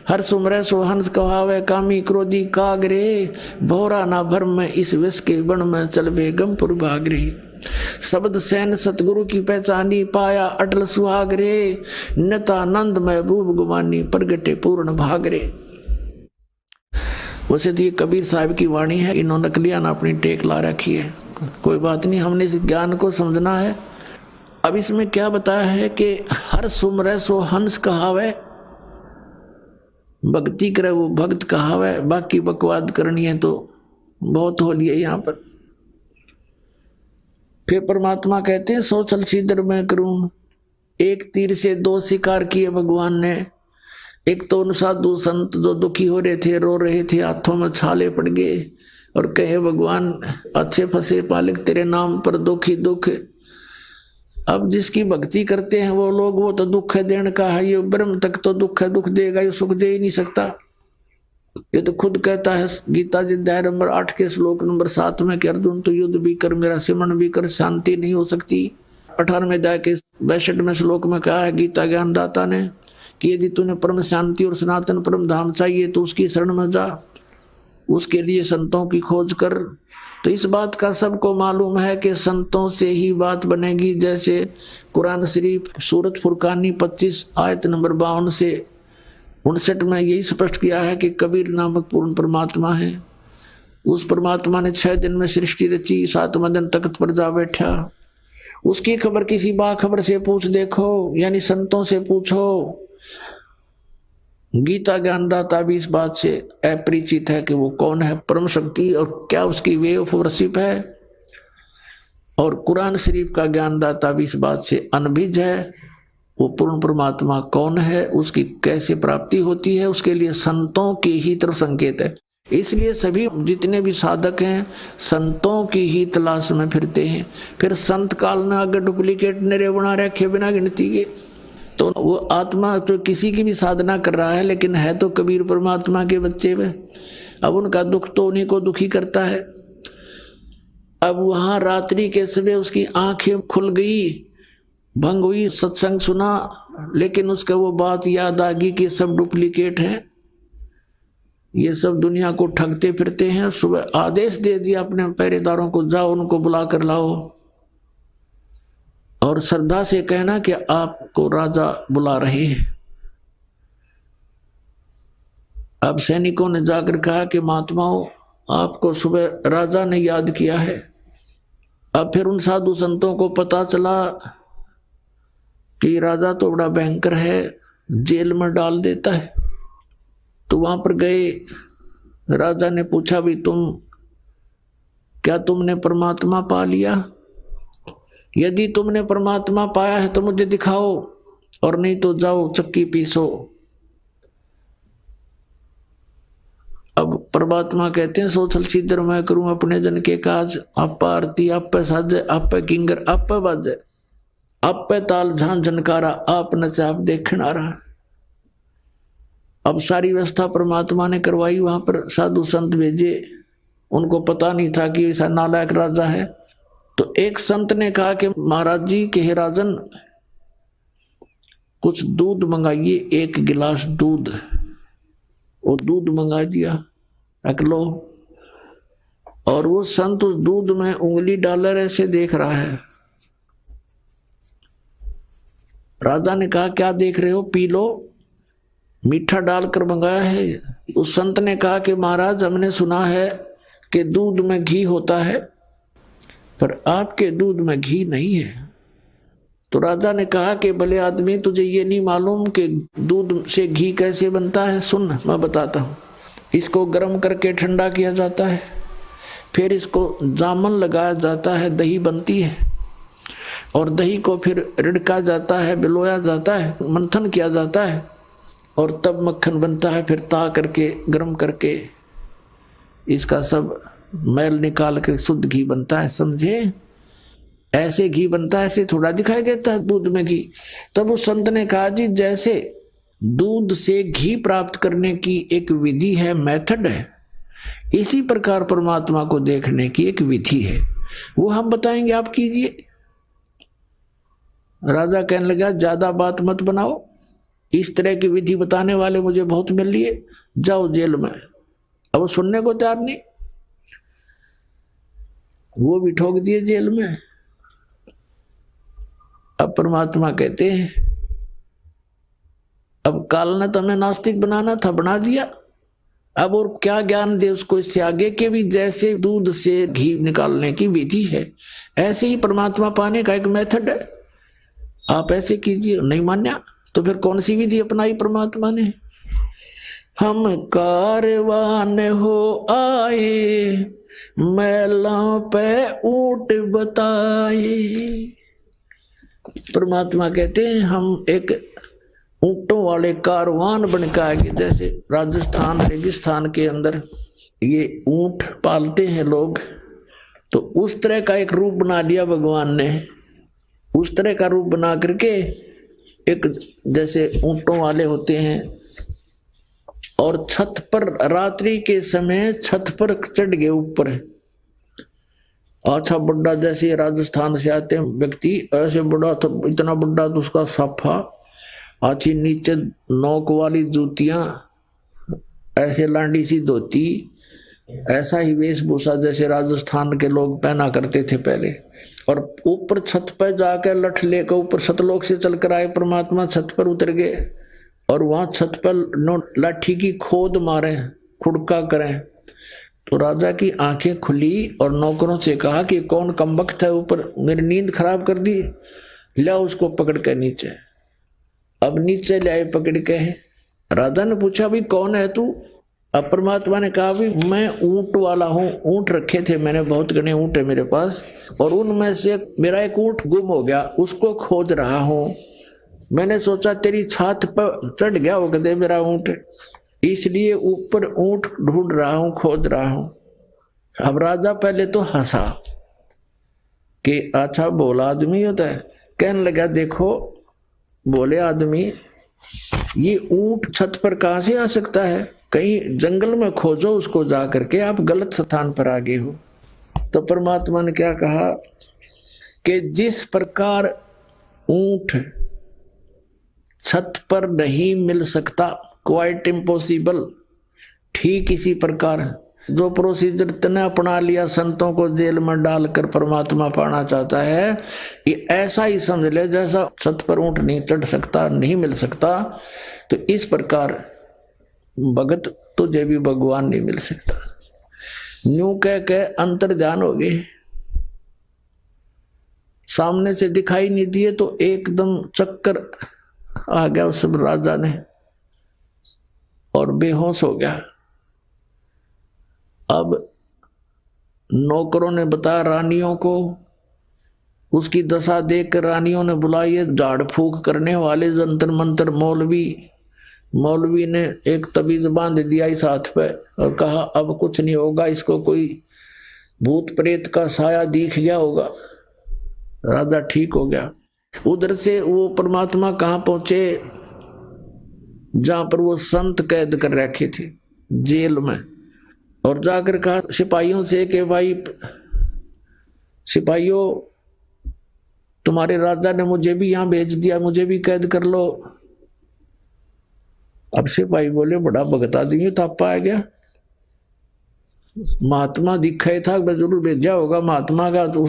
हर सुमरे सो हंस कहावे, कामी क्रोधी काग रे। भोरा ना भर में इस विष के बन में, चल बेगमपुर भाग रे। शब्द सैन सतगुरु की पहचानी, पाया अटल सुहाग रे। नतानंद महबूब गुमानी, प्रगटे पूर्ण भाग रे। वैसे तो ये कबीर साहब की वाणी है, इन्होंने नकलियां अपनी टेक ला रखी है। कोई बात नहीं, हमने इस ज्ञान को समझना है। अब इसमें क्या बताया है कि हर सुमरे सो हंस कहावे, भक्ति करे वो भक्त कहावे। बाकी बकवाद करनी है तो बहुत हो लिया यहाँ पर। फिर परमात्मा कहते हैं, 100 छल सीधर मैं करूं। एक तीर से 2 शिकार किए भगवान ने। एक तो उन साधु संत जो दुखी हो रहे थे, रो रहे थे, हाथों में छाले पड़ गए और कहे भगवान अच्छे फंसे पालिक तेरे नाम पर दुखी दुख। अब जिसकी भक्ति करते हैं वो लोग, वो तो दुख है देने का है। ये ब्रह्म तक तो दुख है, दुख देगा, ये सुख दे ही नहीं सकता। ये तो खुद कहता है गीता जी अध्याय नंबर 8 के श्लोक नंबर 7 में कि अर्जुन तो युद्ध भी कर, मेरा सिमरन भी कर, शांति नहीं हो सकती। 18वें अध्याय के 62वें श्लोक में कहा है गीता ज्ञानदाता ने कि यदि तूने परम शांति और सनातन परम धाम चाहिए तो उसकी शरण में जा, उसके लिए संतों की खोज कर। तो इस बात का सबको मालूम है कि संतों से ही बात बनेगी। जैसे कुरान शरीफ सूरत फुरकानी 25 आयत नंबर 52 से 59 में यही स्पष्ट किया है कि कबीर नामक पूर्ण परमात्मा है। उस परमात्मा ने 6 दिन में सृष्टि रची, 7वें दिन तख्त पर जा बैठा। उसकी खबर किसी बाखबर से पूछ देखो, यानी संतों से पूछो। गीता ज्ञानदाता भी इस बात से अपरिचित है कि वो कौन है परम शक्ति और क्या उसकी वे ऑफ वर्शिप है। और कुरान शरीफ का ज्ञानदाता भी इस बात से अनभिज है, वो पूर्ण परमात्मा कौन है, उसकी कैसे प्राप्ति होती है, उसके लिए संतों की ही तरफ संकेत है। इसलिए सभी जितने भी साधक हैं संतों की ही तलाश में फिरते हैं। फिर संत काल में अगर डुप्लीकेट नरे बना रखे बिना गिनती के, तो वो आत्मा तो किसी की भी साधना कर रहा है लेकिन है तो कबीर परमात्मा के बच्चे में। अब उनका दुख तो उन्हीं को दुखी करता है। अब वहां रात्रि के समय उसकी आंखें खुल गई, भंग हुई, सत्संग सुना, लेकिन उसका वो बात याद आ गई कि सब डुप्लीकेट है, ये सब दुनिया को ठगते फिरते हैं। सुबह आदेश दे दिया अपने पहरेदारों को, जाओ उनको बुला कर लाओ और श्रद्धा से कहना कि आपको राजा बुला रहे हैं। अब सैनिकों ने जाकर कहा कि महात्माओं आपको सुबह राजा ने याद किया है। अब फिर उन साधु संतों को पता चला कि राजा तो बड़ा भयंकर है, जेल में डाल देता है। तो वहां पर गए, राजा ने पूछा भी क्या तुमने परमात्मा पा लिया? यदि तुमने परमात्मा पाया है तो मुझे दिखाओ, और नहीं तो जाओ चक्की पीसो। अब परमात्मा कहते हैं सोचल सिद्धर मैं करूं अपने जन के काज, आप आरती आप पे साजे, आप पे किंगर आप पे बाजे, आप पे ताल झान झनकारा, आप नचा आप देखना रहा। अब सारी व्यवस्था परमात्मा ने करवाई, वहां पर साधु संत भेजे, उनको पता नहीं था कि ऐसा नालायक राजा है। तो एक संत ने कहा कि महाराज जी के हे राजन, कुछ दूध मंगाइए, 1 गिलास दूध। वो दूध मंगा दिया, रख लो। और वो संत उस दूध में उंगली डालकर ऐसे देख रहा है। राजा ने कहा क्या देख रहे हो, पी लो, मीठा डालकर मंगाया है। उस संत ने कहा कि महाराज हमने सुना है कि दूध में घी होता है, पर आपके दूध में घी नहीं है। तो राजा ने कहा कि भले आदमी, तुझे ये नहीं मालूम कि दूध से घी कैसे बनता है? सुन मैं बताता हूँ। इसको गर्म करके ठंडा किया जाता है, फिर इसको जामन लगाया जाता है, दही बनती है, और दही को फिर रिड़का जाता है, बिलोया जाता है, मंथन किया जाता है, और तब मक्खन बनता है। फिर ता करके गर्म करके इसका सब मैल निकाल कर शुद्ध घी बनता है, समझे? ऐसे घी बनता है, ऐसे थोड़ा दिखाई देता है दूध में घी। तब उस संत ने कहा जी जैसे दूध से घी प्राप्त करने की एक विधि है, मेथड है, इसी प्रकार परमात्मा को देखने की एक विधि है, वो हम बताएंगे, आप कीजिए। राजा कहने लगा ज्यादा बात मत बनाओ, इस तरह की विधि बताने वाले मुझे बहुत मिल लिए, जाओ जेल में। अब वो सुनने को तैयार नहीं, वो भी ठोक दिए जेल में। अब परमात्मा कहते हैं अब काल ने तुम्हें नास्तिक बनाना था, बना दिया, अब और क्या ज्ञान दे उसको इससे आगे के भी। जैसे दूध से घी निकालने की विधि है, ऐसे ही परमात्मा पाने का एक मेथड है, आप ऐसे कीजिए। नहीं मान्या तो फिर कौन सी विधि अपनाई परमात्मा ने? हम कारवान हो आए, मैलों पे ऊंट बताए। परमात्मा कहते हैं हम एक ऊंटों वाले कारवान बनकर आगे। जैसे राजस्थान रेगिस्तान के अंदर ये ऊंट पालते हैं लोग, तो उस तरह का एक रूप बना लिया भगवान ने। उस तरह का रूप बना करके एक जैसे ऊंटों वाले होते हैं, और छत पर रात्रि के समय छत पर चढ़ गए ऊपर। अच्छा बड़ा, जैसे राजस्थान से आते हैं व्यक्ति, ऐसे बड़ा तो इतना बड़ा तो उसका साफा, अच्छी नीचे नोक वाली जूतियां, ऐसे लांडी सी धोती, ऐसा ही वेशभूषा जैसे राजस्थान के लोग पहना करते थे पहले। और ऊपर छत पर जाकर लठ लेकर ऊपर सतलोक से चलकर आए परमात्मा, छत पर उतर गए और वहां छत पर लाठी की खोद मारे, खुड़का करें। तो राजा की आंखें खुली और नौकरों से कहा कि कौन कमबख्त है ऊपर, मेरी नींद खराब कर दी, ले उसको पकड़ के नीचे। अब नीचे ले आए पकड़ के। राजा ने पूछा भी कौन है तू? अब परमात्मा ने कहा भी मैं ऊंट वाला हूँ, ऊंट रखे थे मैंने, बहुत घने ऊंट है मेरे पास, और उनमें से मेरा एक ऊंट गुम हो गया, उसको खोज रहा हूँ। मैंने सोचा तेरी छात पर चढ़ गया होगा दे मेरा ऊंट, इसलिए ऊपर ऊंट ढूंढ रहा हूँ, खोज रहा हूँ। अब राजा पहले तो हंसा कि अच्छा बोला आदमी होता है। कहने लगा देखो बोले आदमी, ये ऊंट छत पर कहां से आ सकता है, कहीं जंगल में खोजो उसको जा करके, आप गलत स्थान पर आ गए हो। तो परमात्मा ने क्या कहा कि जिस प्रकार ऊंट छत पर नहीं मिल सकता, क्वाइट इम्पॉसिबल, ठीक इसी प्रकार जो प्रोसीजर तने अपना लिया संतों को जेल में डालकर परमात्मा पाना चाहता है, ये ऐसा ही समझ ले जैसा छत पर ऊंट नहीं चढ़ सकता, नहीं मिल सकता, तो इस प्रकार भगत तुझे भी भगवान नहीं मिल सकता। न्यू कह के अंतर ध्यान हो गए, सामने से दिखाई नहीं दिए तो एकदम चक्कर आ गया उस राजा ने और बेहोश हो गया। अब नौकरों ने बताया रानियों को, उसकी दशा देखकर रानियों ने बुलाइए झाड़ फूक करने वाले जंतर मंतर मौलवी ने एक तबीज बांध दिया इस हाथ पे और कहा अब कुछ नहीं होगा, इसको कोई भूत प्रेत का साया दिख गया होगा। राजा ठीक हो गया। उधर से वो परमात्मा कहाँ पहुंचे, जहां पर वो संत कैद कर रखे थे जेल में, और जाकर कहा सिपाहियों से कि भाई सिपाहियों तुम्हारे राजा ने मुझे भी यहां भेज दिया, मुझे भी कैद कर लो। अब सिपाही बोले बड़ा भगत आदमी थापा आ गया, महात्मा दिखा था, जरूर भेजा होगा महात्मा का, तो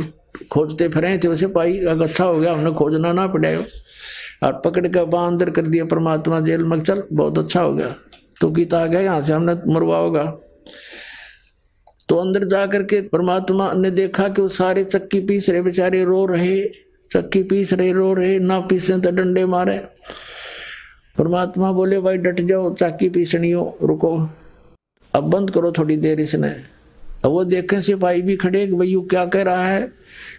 खोजते फिरे थे वैसे पाई, अच्छा हो गया हमने खोजना ना पड़े। और पकड़ कर अंदर कर दिया परमात्मा जेल में, चल बहुत अच्छा हो गया, तो गीता आ गया यहाँ से हमने मरवा होगा। तो अंदर जाकर के परमात्मा ने देखा कि वो सारे चक्की पीस रहे, बेचारे रो रहे, चक्की पीस रहे, रो रहे, ना पीसे तो डंडे मारे। परमात्मा बोले भाई डट जाओ, चक्की पीसनी हो, रुको अब बंद करो थोड़ी देर इसने। अब वो देखें सिपाही भी खड़े कि भाई क्या कह रहा है।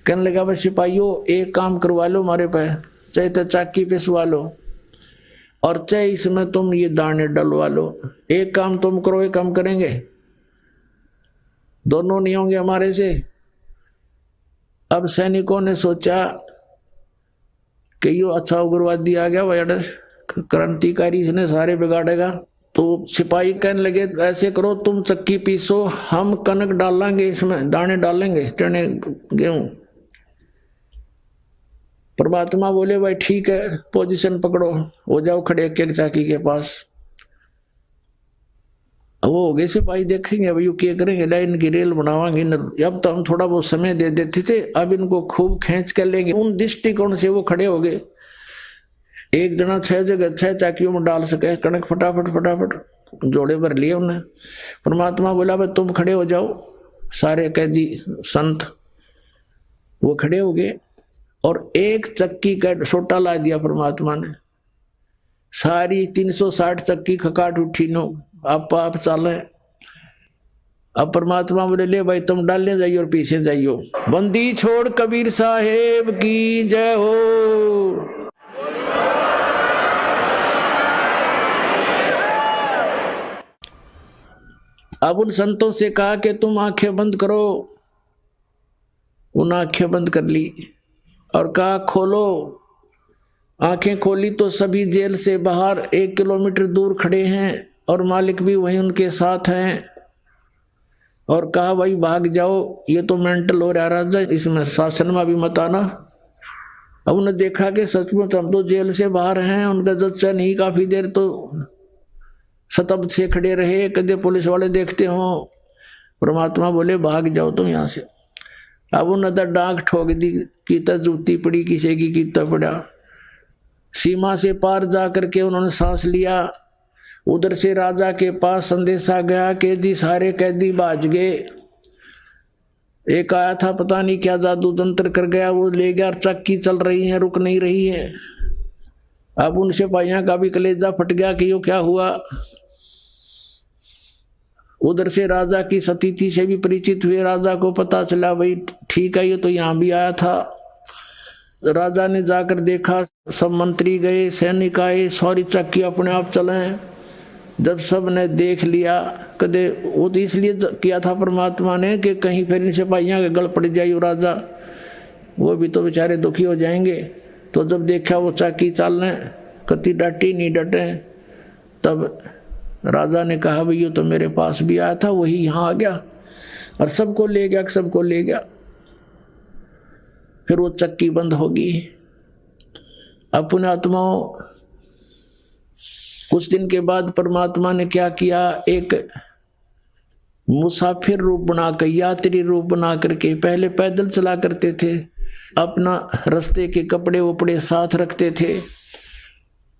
कहने लगा भाई सिपाहियों एक काम करवा लो हमारे पे, चाहे तो चक्की पिसवा लो और चाहे इसमें तुम ये दाने डलवा लो, एक काम तुम करो एक काम करेंगे, दोनों नहीं होंगे हमारे से। अब सैनिकों ने सोचा कि यो अच्छा उग्रवादी आ गया भाई, क्रांतिकारी इसने सारे बिगाड़ेगा। तो सिपाही कहने लगे ऐसे करो तुम चक्की पीसो, हम कनक डालेंगे, इसमें दाने डालेंगे, चने गेहूं। परमात्मा बोले भाई ठीक है पोजीशन पकड़ो, हो जाओ खड़े एक एक चक्की के पास। वो हो गए सिपाही, देखेंगे अब यू क्या करेंगे, लाइन की रेल बनावांगे। अब तो हम थोड़ा बहुत समय दे देते थे, अब इनको खूब खींच कर लेंगे। उन दृष्टिकोण से वो खड़े हो गए, एक जना 6 जगह 6 चाकियों में डाल सके कणक, फटाफट जोड़े भर लिए उन्हें। परमात्मा बोला भाई तुम खड़े हो जाओ, सारे कैदी संत वो खड़े हो गए और एक चक्की का सोटा ला दिया परमात्मा ने। सारी 360 चक्की खकाट उठी नो, आप चाले। अब परमात्मा बोले ले भाई तुम डालने जाइए और पीछे जाइयो। बंदी छोड़ कबीर साहेब की जय हो। अब उन संतों से कहा कि तुम आंखें बंद करो, उन आंखें बंद कर ली और कहा खोलो। आंखें खोली तो सभी जेल से बाहर 1 किलोमीटर दूर खड़े हैं और मालिक भी वहीं उनके साथ हैं। और कहा भाई भाग जाओ, ये तो मेंटल हो रहा राजा, इसमें शासन में भी मत आना। अब उन्हें देखा कि सचमुच हम तो जेल से बाहर हैं। उनका जज नहीं, काफी देर तो शतब्द से खड़े रहे, कदे पुलिस वाले देखते हो। परमात्मा बोले भाग जाओ तुम यहाँ से। अब उन्हें तो डांग ठोक दी, कीता जूती पड़ी किसी की, कीता पड़ा। सीमा से पार जा करके उन्होंने सांस लिया। उधर से राजा के पास संदेशा गया, कैदी सारे कैदी भाज गए। एक आया था, पता नहीं क्या जादू तंत्र कर गया, वो ले गया। चक्की चल रही है, रुक नहीं रही है। अब उन सिपाहियों का भी कलेजा फट गया कि यो क्या हुआ। उधर से राजा की सतीथि से भी परिचित हुए। राजा को पता चला भाई ठीक है, ये तो यहाँ भी आया था। राजा ने जाकर देखा, सब मंत्री गए, सैनिक आए, सारी चक्की अपने आप चले। जब सब ने देख लिया, कदे वो तो इसलिए किया था परमात्मा ने कि कहीं फिर इन सिपाहियों के गल पड़ जाए राजा, वो भी तो बेचारे दुखी हो जाएंगे। तो जब देखा वो चक्की चलने, कति डटी नहीं डटे। तब राजा ने कहा भाई ये तो मेरे पास भी आया था, वही यहाँ आ गया और सबको ले गया, सबको ले गया। फिर वो चक्की बंद होगी। अपने आत्माओं, कुछ दिन के बाद परमात्मा ने क्या किया, एक मुसाफिर रूप बनाकर, यात्री रूप बना करके, पहले पैदल चला करते थे, अपना रास्ते के कपड़े वपड़े साथ रखते थे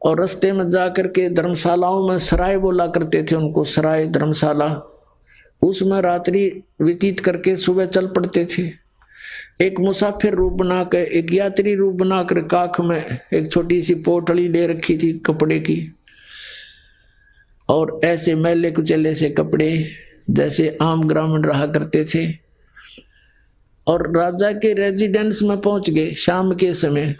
और रास्ते में जा करके धर्मशालाओं में सराय बोला करते थे उनको, सराय धर्मशाला, उसमें रात्रि व्यतीत करके सुबह चल पड़ते थे। एक मुसाफिर रूप बनाकर, एक यात्री रूप बनाकर काख में एक छोटी सी पोटली ले रखी थी कपड़े की, और ऐसे मैले कुचले से कपड़े जैसे आम ग्रामीण रहा करते थे। और राजा के रेजिडेंस में पहुंच गए शाम के समय।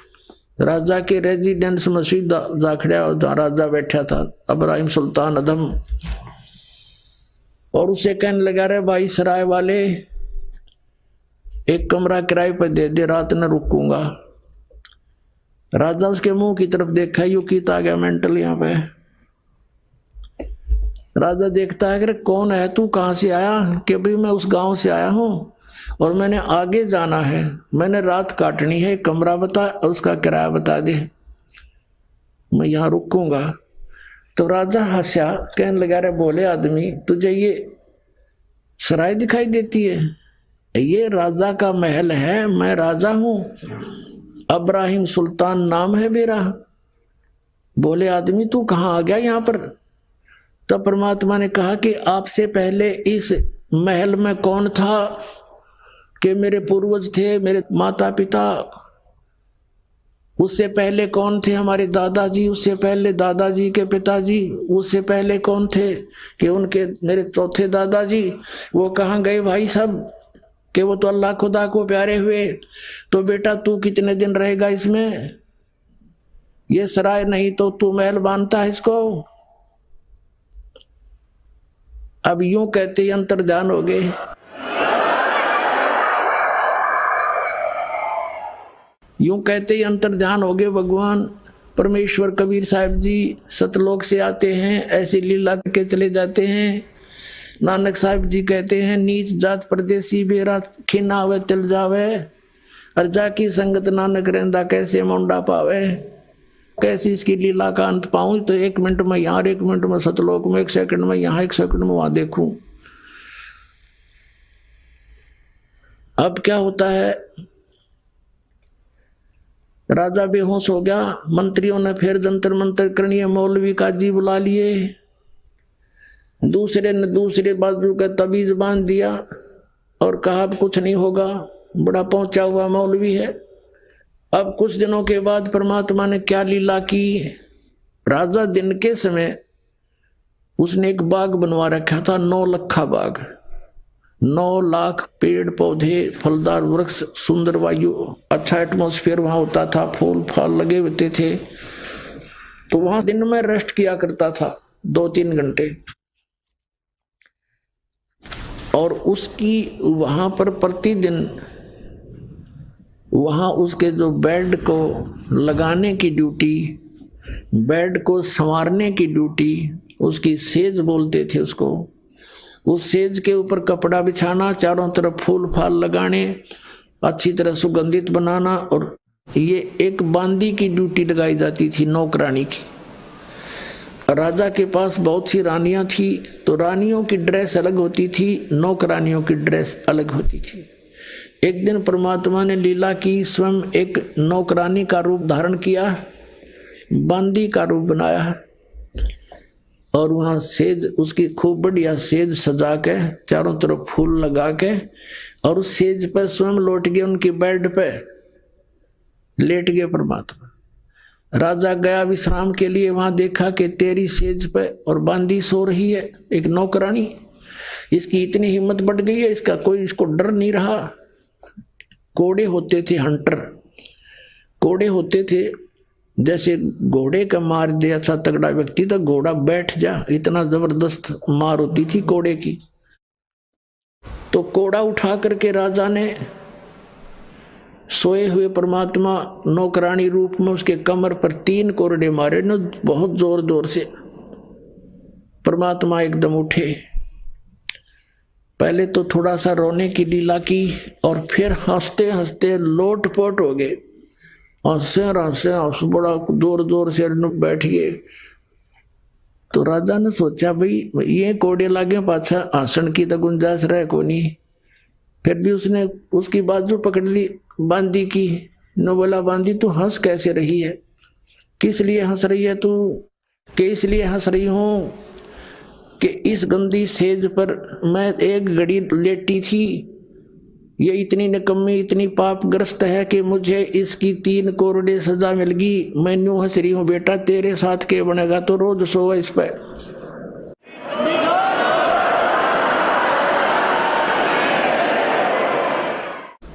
राजा के रेजिडेंस में सीधा जाखड़ा और राजा बैठा था, इब्राहिम सुल्तान अदम, और उसे कहने लगा, रे भाई सराय वाले, एक कमरा किराए पर दे दे, रात न रुकूंगा। राजा उसके मुंह की तरफ देखा, यू कीता गया मेंटल यहाँ पे। राजा देखता है कि कौन है तू, कहाँ से आया? कि भाई मैं उस गांव से आया हूँ और मैंने आगे जाना है, मैंने रात काटनी है, कमरा बता और उसका किराया बता दे, मैं यहाँ रुकूंगा। तो राजा हंसा, कहने लगा, रे बोले आदमी, तुझे ये सराय दिखाई देती है? ये राजा का महल है, मैं राजा हूँ, इब्राहिम सुल्तान नाम है मेरा। बोले आदमी तू कहाँ आ गया यहाँ पर? तो परमात्मा ने कहा कि आपसे पहले इस महल में कौन था, कि मेरे पूर्वज थे, मेरे माता पिता। उससे पहले कौन थे? हमारे दादाजी। उससे पहले दादाजी के पिताजी। उससे पहले कौन थे? कि उनके मेरे चौथे दादाजी। वो कहाँ गए भाई सब? कि वो तो अल्लाह खुदा को प्यारे हुए। तो बेटा तू कितने दिन रहेगा इसमें? ये सराय नहीं तो तू महल बांधता है इसको। अब यूं कहते ही अंतर्ध्यान हो गए। यूं कहते ही अंतर्ध्यान हो गए भगवान परमेश्वर। कबीर साहब जी सतलोक से आते हैं, ऐसी लीला करके चले जाते हैं। नानक साहब जी कहते हैं, नीच जात परदेसी बेरा खिना आवे तिल जावे, अर्जा की संगत नानक रहंदा कैसे मुंडा पावे। कैसी इसकी लीला का अंत पाऊं? तो 1 मिनट में यहाँ, 1 मिनट में सतलोक में, 1 सेकंड में यहाँ, 1 सेकंड में वहां देखूं। अब क्या होता है, राजा बेहोश हो गया। मंत्रियों ने फिर जंतर मंतर करनी है, मौलवी काजी बुला लिए। दूसरे ने दूसरे बाजू का तबीज बांध दिया और कहा अब कुछ नहीं होगा, बड़ा पहुंचा हुआ मौलवी है। अब कुछ दिनों के बाद परमात्मा ने क्या लीला की। राजा दिन के समय उसने एक बाग बनवा रखा था, 9 लखा बाग, 9 लाख पेड़ पौधे, फलदार वृक्ष, सुंदर वायु, अच्छा एटमॉस्फेयर वहां होता था, फूल फल लगे होते थे। तो वहां दिन में रेस्ट किया करता था 2-3 घंटे। और उसकी वहां पर प्रतिदिन वहां उसके जो बेड को लगाने की ड्यूटी, बेड को संवारने की ड्यूटी, उसकी सेज बोलते थे उसको, उस सेज के ऊपर कपड़ा बिछाना, चारों तरफ फूल फाल लगाने, अच्छी तरह सुगंधित बनाना और ये एक बांदी की ड्यूटी लगाई जाती थी, नौकरानी की। राजा के पास बहुत सी रानियां थी, तो रानियों की ड्रेस अलग होती थी, नौकरानियों की ड्रेस अलग होती थी। एक दिन परमात्मा ने लीला की, स्वयं एक नौकरानी का रूप धारण किया, बांदी का रूप बनाया, और वहां सेज उसकी खूब बढ़िया सेज सजा के चारों तरफ फूल लगा के, और उस सेज पर स्वयं लौट गए, उनके बेड पे लेट गए परमात्मा। राजा गया विश्राम के लिए, वहां देखा कि तेरी सेज पे और बांदी सो रही है एक नौकरानी। इसकी इतनी हिम्मत बढ़ गई है, इसका कोई इसको डर नहीं रहा। कोड़े होते थे, हंटर कोड़े होते थे, जैसे घोड़े का मार दे अच्छा तगड़ा व्यक्ति तो घोड़ा बैठ जा, इतना जबरदस्त मार होती थी कोड़े की। तो कोड़ा उठा करके राजा ने सोए हुए परमात्मा नौकरानी रूप में उसके कमर पर 3 कोरडे मारे न, बहुत जोर जोर से। परमात्मा एकदम उठे, पहले तो थोड़ा सा रोने की लीला की, और फिर हंसते हंसते लोटपोट हो गए, हंसे हंसे बड़ा जोर जोर से बैठ गए। तो राजा ने सोचा भाई ये कोड़े लागे पाछा हंसन की तो गुंजाइश रहे को नहीं। फिर भी उसने उसकी बाजू पकड़ ली बांदी की, न बोला बांदी तू हंस कैसे रही है, किस लिए हंस रही है तू? कि इसलिए हंस रही हूं कि इस गंदी सेज पर मैं एक घड़ी लेटी थी, ये इतनी निकम्मी इतनी पापग्रस्त है कि मुझे इसकी 3 कोरडे सजा मिल गई। मैं यूं हंस रही हूं, बेटा तेरे साथ के बनेगा तो रोज सोवा इस पर।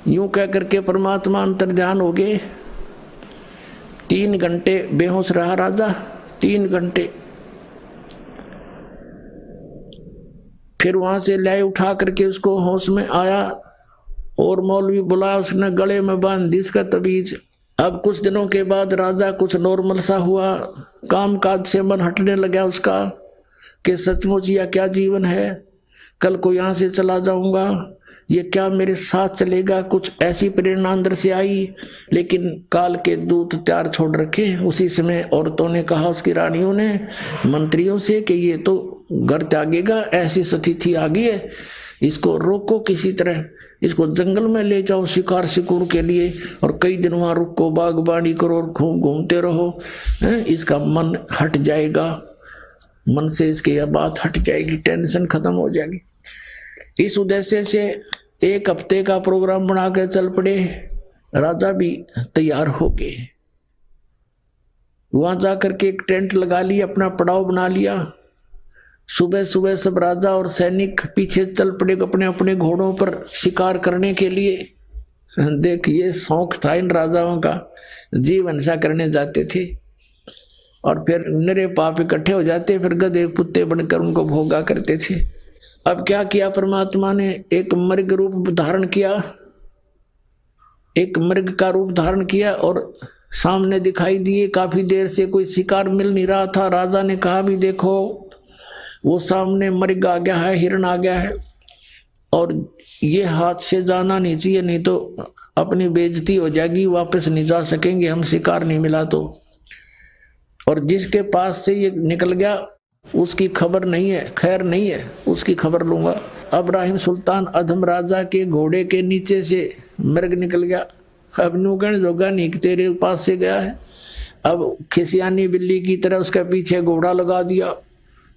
यूं कह करके परमात्मा अंतर ध्यान हो गए। 3 घंटे बेहोश रहा राजा, 3 घंटे। फिर वहां से लाए उठा करके उसको होश में आया, और मौलवी बुलाया, उसने गले में बांध दी इसका तबीज। अब कुछ दिनों के बाद राजा कुछ नॉर्मल सा हुआ, काम काज से मन हटने लगा उसका कि सचमुच यह क्या जीवन है, कल को यहां से चला जाऊंगा, ये क्या मेरे साथ चलेगा, कुछ ऐसी प्रेरणा अंदर से आई। लेकिन काल के दूत तैयार छोड़ रखे। उसी समय औरतों ने कहा, उसकी रानियों ने मंत्रियों से कि ये तो घर त्यागेगा, ऐसी स्थिति आ गई है, इसको रोको किसी तरह, इसको जंगल में ले जाओ शिकार शिकूर के लिए, और कई दिन वहां रुको, बागबानी करो और खूब घूमते रहो, इसका मन हट जाएगा, मन से इसकी यह बात हट जाएगी, टेंशन खत्म हो जाएगी। इस उद्देश्य से 1 हफ्ते का प्रोग्राम बना के चल पड़े। राजा भी तैयार हो गए, वहां जाकर के एक टेंट लगा लिया, अपना पड़ाव बना लिया। सुबह सुबह सब राजा और सैनिक पीछे चल पड़े अपने अपने घोड़ों पर शिकार करने के लिए। देख ये शौक था इन राजाओं का, जीवन ऐसा करने जाते थे, और फिर निरे पाप इकट्ठे हो जाते, फिर गधे कुत्ते बनकर उनको भोगा करते थे। अब क्या किया परमात्मा ने, एक मृग रूप धारण किया, एक मृग का रूप धारण किया, और सामने दिखाई दिए। काफी देर से कोई शिकार मिल नहीं रहा था। राजा ने कहा भी देखो वो सामने मृग आ गया है, हिरण आ गया है, और ये हाथ से जाना नहीं चाहिए, नहीं तो अपनी बेइज्जती हो जाएगी, वापस नहीं जा सकेंगे हम, शिकार नहीं मिला तो। और जिसके पास से ये निकल गया उसकी खबर नहीं है, खैर नहीं है, उसकी खबर लूंगा। इब्राहिम सुल्तान अधम राजा के घोड़े के नीचे से मृग निकल गया। अब नूगण जोगा नहीं तेरे पास से गया है। अब खिसियानी बिल्ली की तरह उसके पीछे घोड़ा लगा दिया,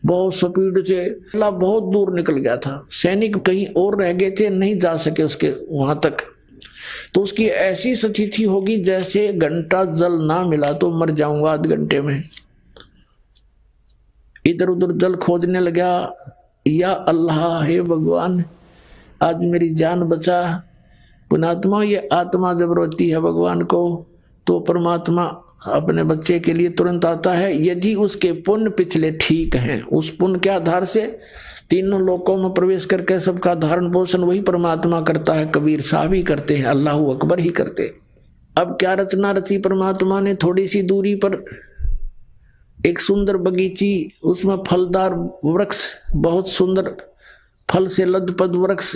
बहुत स्पीड से, बहुत दूर निकल गया था। सैनिक कहीं और रह गए थे, नहीं जा सके उसके वहां तक। तो उसकी ऐसी स्थिति होगी जैसे घंटा जल ना मिला तो मर जाऊंगा आध घंटे में। इधर उधर जल खोजने लगा, या अल्लाह हे भगवान आज मेरी जान बचा। पुणात्मा ये आत्मा जब रोती है भगवान को तो परमात्मा अपने बच्चे के लिए तुरंत आता है, यदि उसके पुण्य पिछले ठीक हैं। उस पुण्य के आधार से 3 लोकों में प्रवेश करके सबका धारण पोषण वही परमात्मा करता है। कबीर साहब ही करते हैं, अल्लाह अकबर ही करते। अब क्या रचना रची परमात्मा ने, थोड़ी सी दूरी पर एक सुंदर बगीची, उसमें फलदार वृक्ष, बहुत सुंदर फल से लदपद वृक्ष,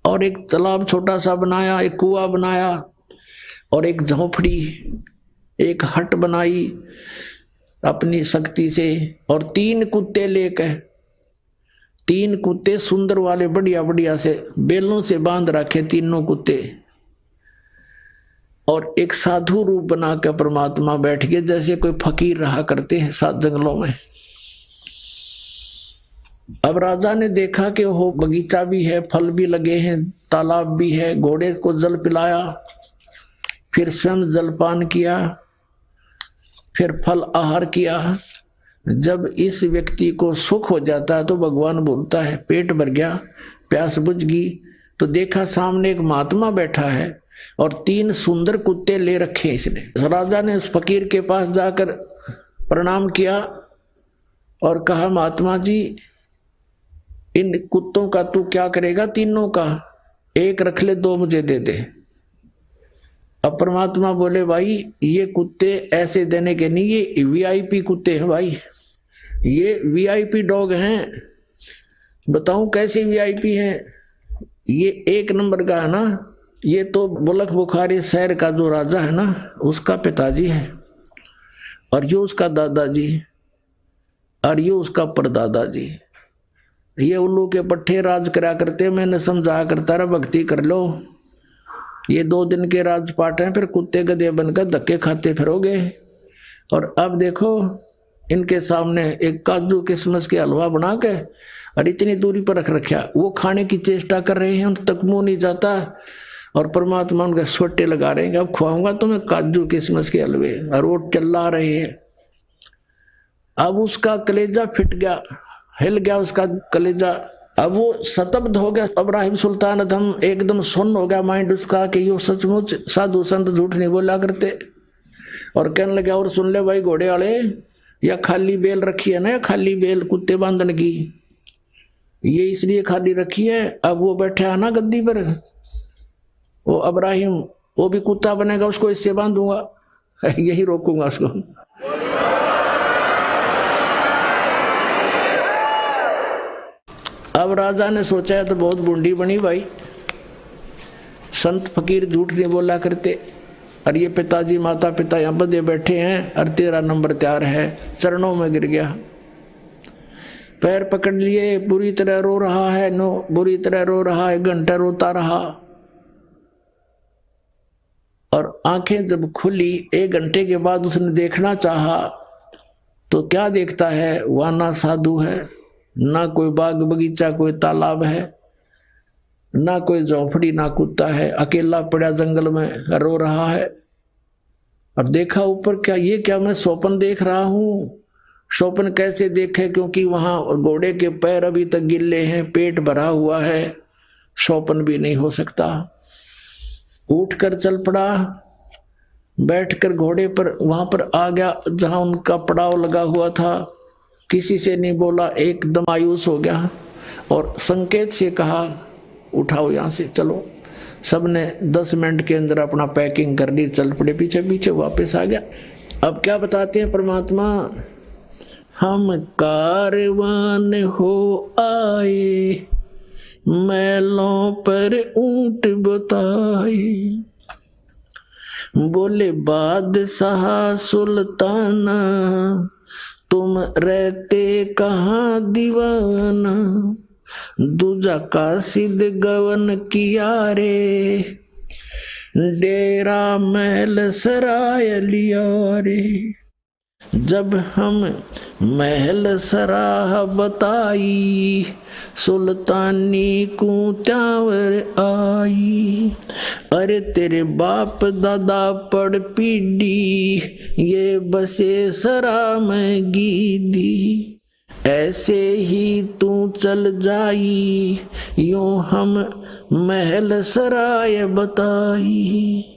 और एक तालाब छोटा सा बनाया, एक कुआं बनाया, और एक झोपड़ी, एक हट बनाई अपनी शक्ति से, और 3 कुत्ते लेकर, 3 कुत्ते सुंदर वाले बढ़िया बढ़िया से बेलों से बांध रखे तीनों कुत्ते, और एक साधु रूप बनाकर परमात्मा बैठ गए जैसे कोई फकीर रहा करते हैं सात जंगलों में। अब राजा ने देखा कि वो बगीचा भी है, फल भी लगे हैं, तालाब भी है, घोड़े को जल पिलाया, फिर स्वयं जलपान किया, फिर फल आहार किया। जब इस व्यक्ति को सुख हो जाता है तो भगवान बोलता है पेट भर गया, प्यास बुझ गई, तो देखा सामने एक महात्मा बैठा है और 3 सुंदर कुत्ते ले रखे इसने। राजा ने उस फकीर के पास जाकर प्रणाम किया और कहा महात्मा जी इन कुत्तों का तू क्या करेगा? तीनों का एक रख ले, 2 मुझे दे दे। अब परमात्मा बोले भाई ये कुत्ते ऐसे देने के नहीं, ये वीआईपी कुत्ते हैं भाई, ये वीआईपी डॉग हैं। बताऊं कैसे वीआईपी हैं? ये 1 नंबर का है ना, ये तो बुलक बुखारी शहर का जो राजा है ना उसका पिताजी है, और ये उसका दादाजी, और ये उसका परदादाजी। ये उल्लू के पट्टे राज करा करते, मैंने समझाया करता रहा भक्ति कर लो, ये 2 दिन के राजपाट हैं, फिर कुत्ते गधे बनकर धक्के खाते फिरोगे। और अब देखो इनके सामने एक काजू किशमिश के हलवा बना के और इतनी दूरी पर रख रखा, वो खाने की चेष्टा कर रहे हैं, उन तक मुंह नहीं जाता, और परमात्मा उनके सोटे लगा रहे हैं अब खुआऊंगा तुम्हें काजू किशमिश के हलवे, और वो चिल्ला रहे हैं। अब उसका कलेजा फिट गया, हिल गया उसका कलेजा, अब वो शतब्द हो गया। इब्राहिम सुल्तान अदम एकदम सुन्न हो गया माइंड उसका कि यो सचमुच साधु संत झूठ नहीं बोला करते, और कहने लगे और सुन ले भाई घोड़े वाले, या खाली बेल रखी है ना, खाली बेल कुत्ते बांधने की, ये इसलिए खाली रखी है। अब वो बैठा है ना गद्दी पर, वो इब्राहिम, वो भी कुत्ता बनेगा, उसको इससे बांधूंगा, यही रोकूंगा उसको। अब राजा ने सोचा है तो बहुत बूंदी बनी भाई, संत फकीर झूठ नहीं बोला करते, और ये पिताजी माता पिता यहाँ बदे बैठे हैं, और 13 नंबर तैयार है, चरणों में गिर गया, पैर पकड़ लिए, बुरी तरह रो रहा है, बुरी तरह रो रहा है, 1 घंटा रोता रहा, और आंखें जब खुली 1 घंटे के बाद उसने देखना चाहा तो क्या देखता है? वहां ना साधु है, ना कोई बाग बगीचा, कोई तालाब है, ना कोई झोपड़ी, ना कुत्ता है, अकेला पड़ा जंगल में रो रहा है। और देखा ऊपर, क्या ये क्या मैं स्वप्न देख रहा हूं? स्वप्न कैसे देखे? क्योंकि वहां घोड़े के पैर अभी तक गिल्ले हैं, पेट भरा हुआ है, स्वप्न भी नहीं हो सकता। उठकर चल पड़ा, बैठकर घोड़े पर वहां पर आ गया जहां उनका पड़ाव लगा हुआ था, किसी से नहीं बोला, एकदम मायूस हो गया, और संकेत से कहा उठाओ यहाँ से चलो। सबने 10 मिनट के अंदर अपना पैकिंग कर ली, चल पड़े पीछे पीछे, वापस आ गया। अब क्या बताते हैं परमात्मा? हम कारवान हो आए, मैलों पर ऊंट बताए, बोले बादशाह सुल्ताना तुम रहते कहाँ दीवाना, दूजा कासिद गवन किया रे, डेरा महल सराय लिया रे। जब हम महल सराह बताई, सुल्तानी को त्यावर आई, अरे तेरे बाप दादा पड़ पीढ़ी, ये बसे सरा में गीदी, ऐसे ही तू चल जाई, यूं हम महल सराय बताई।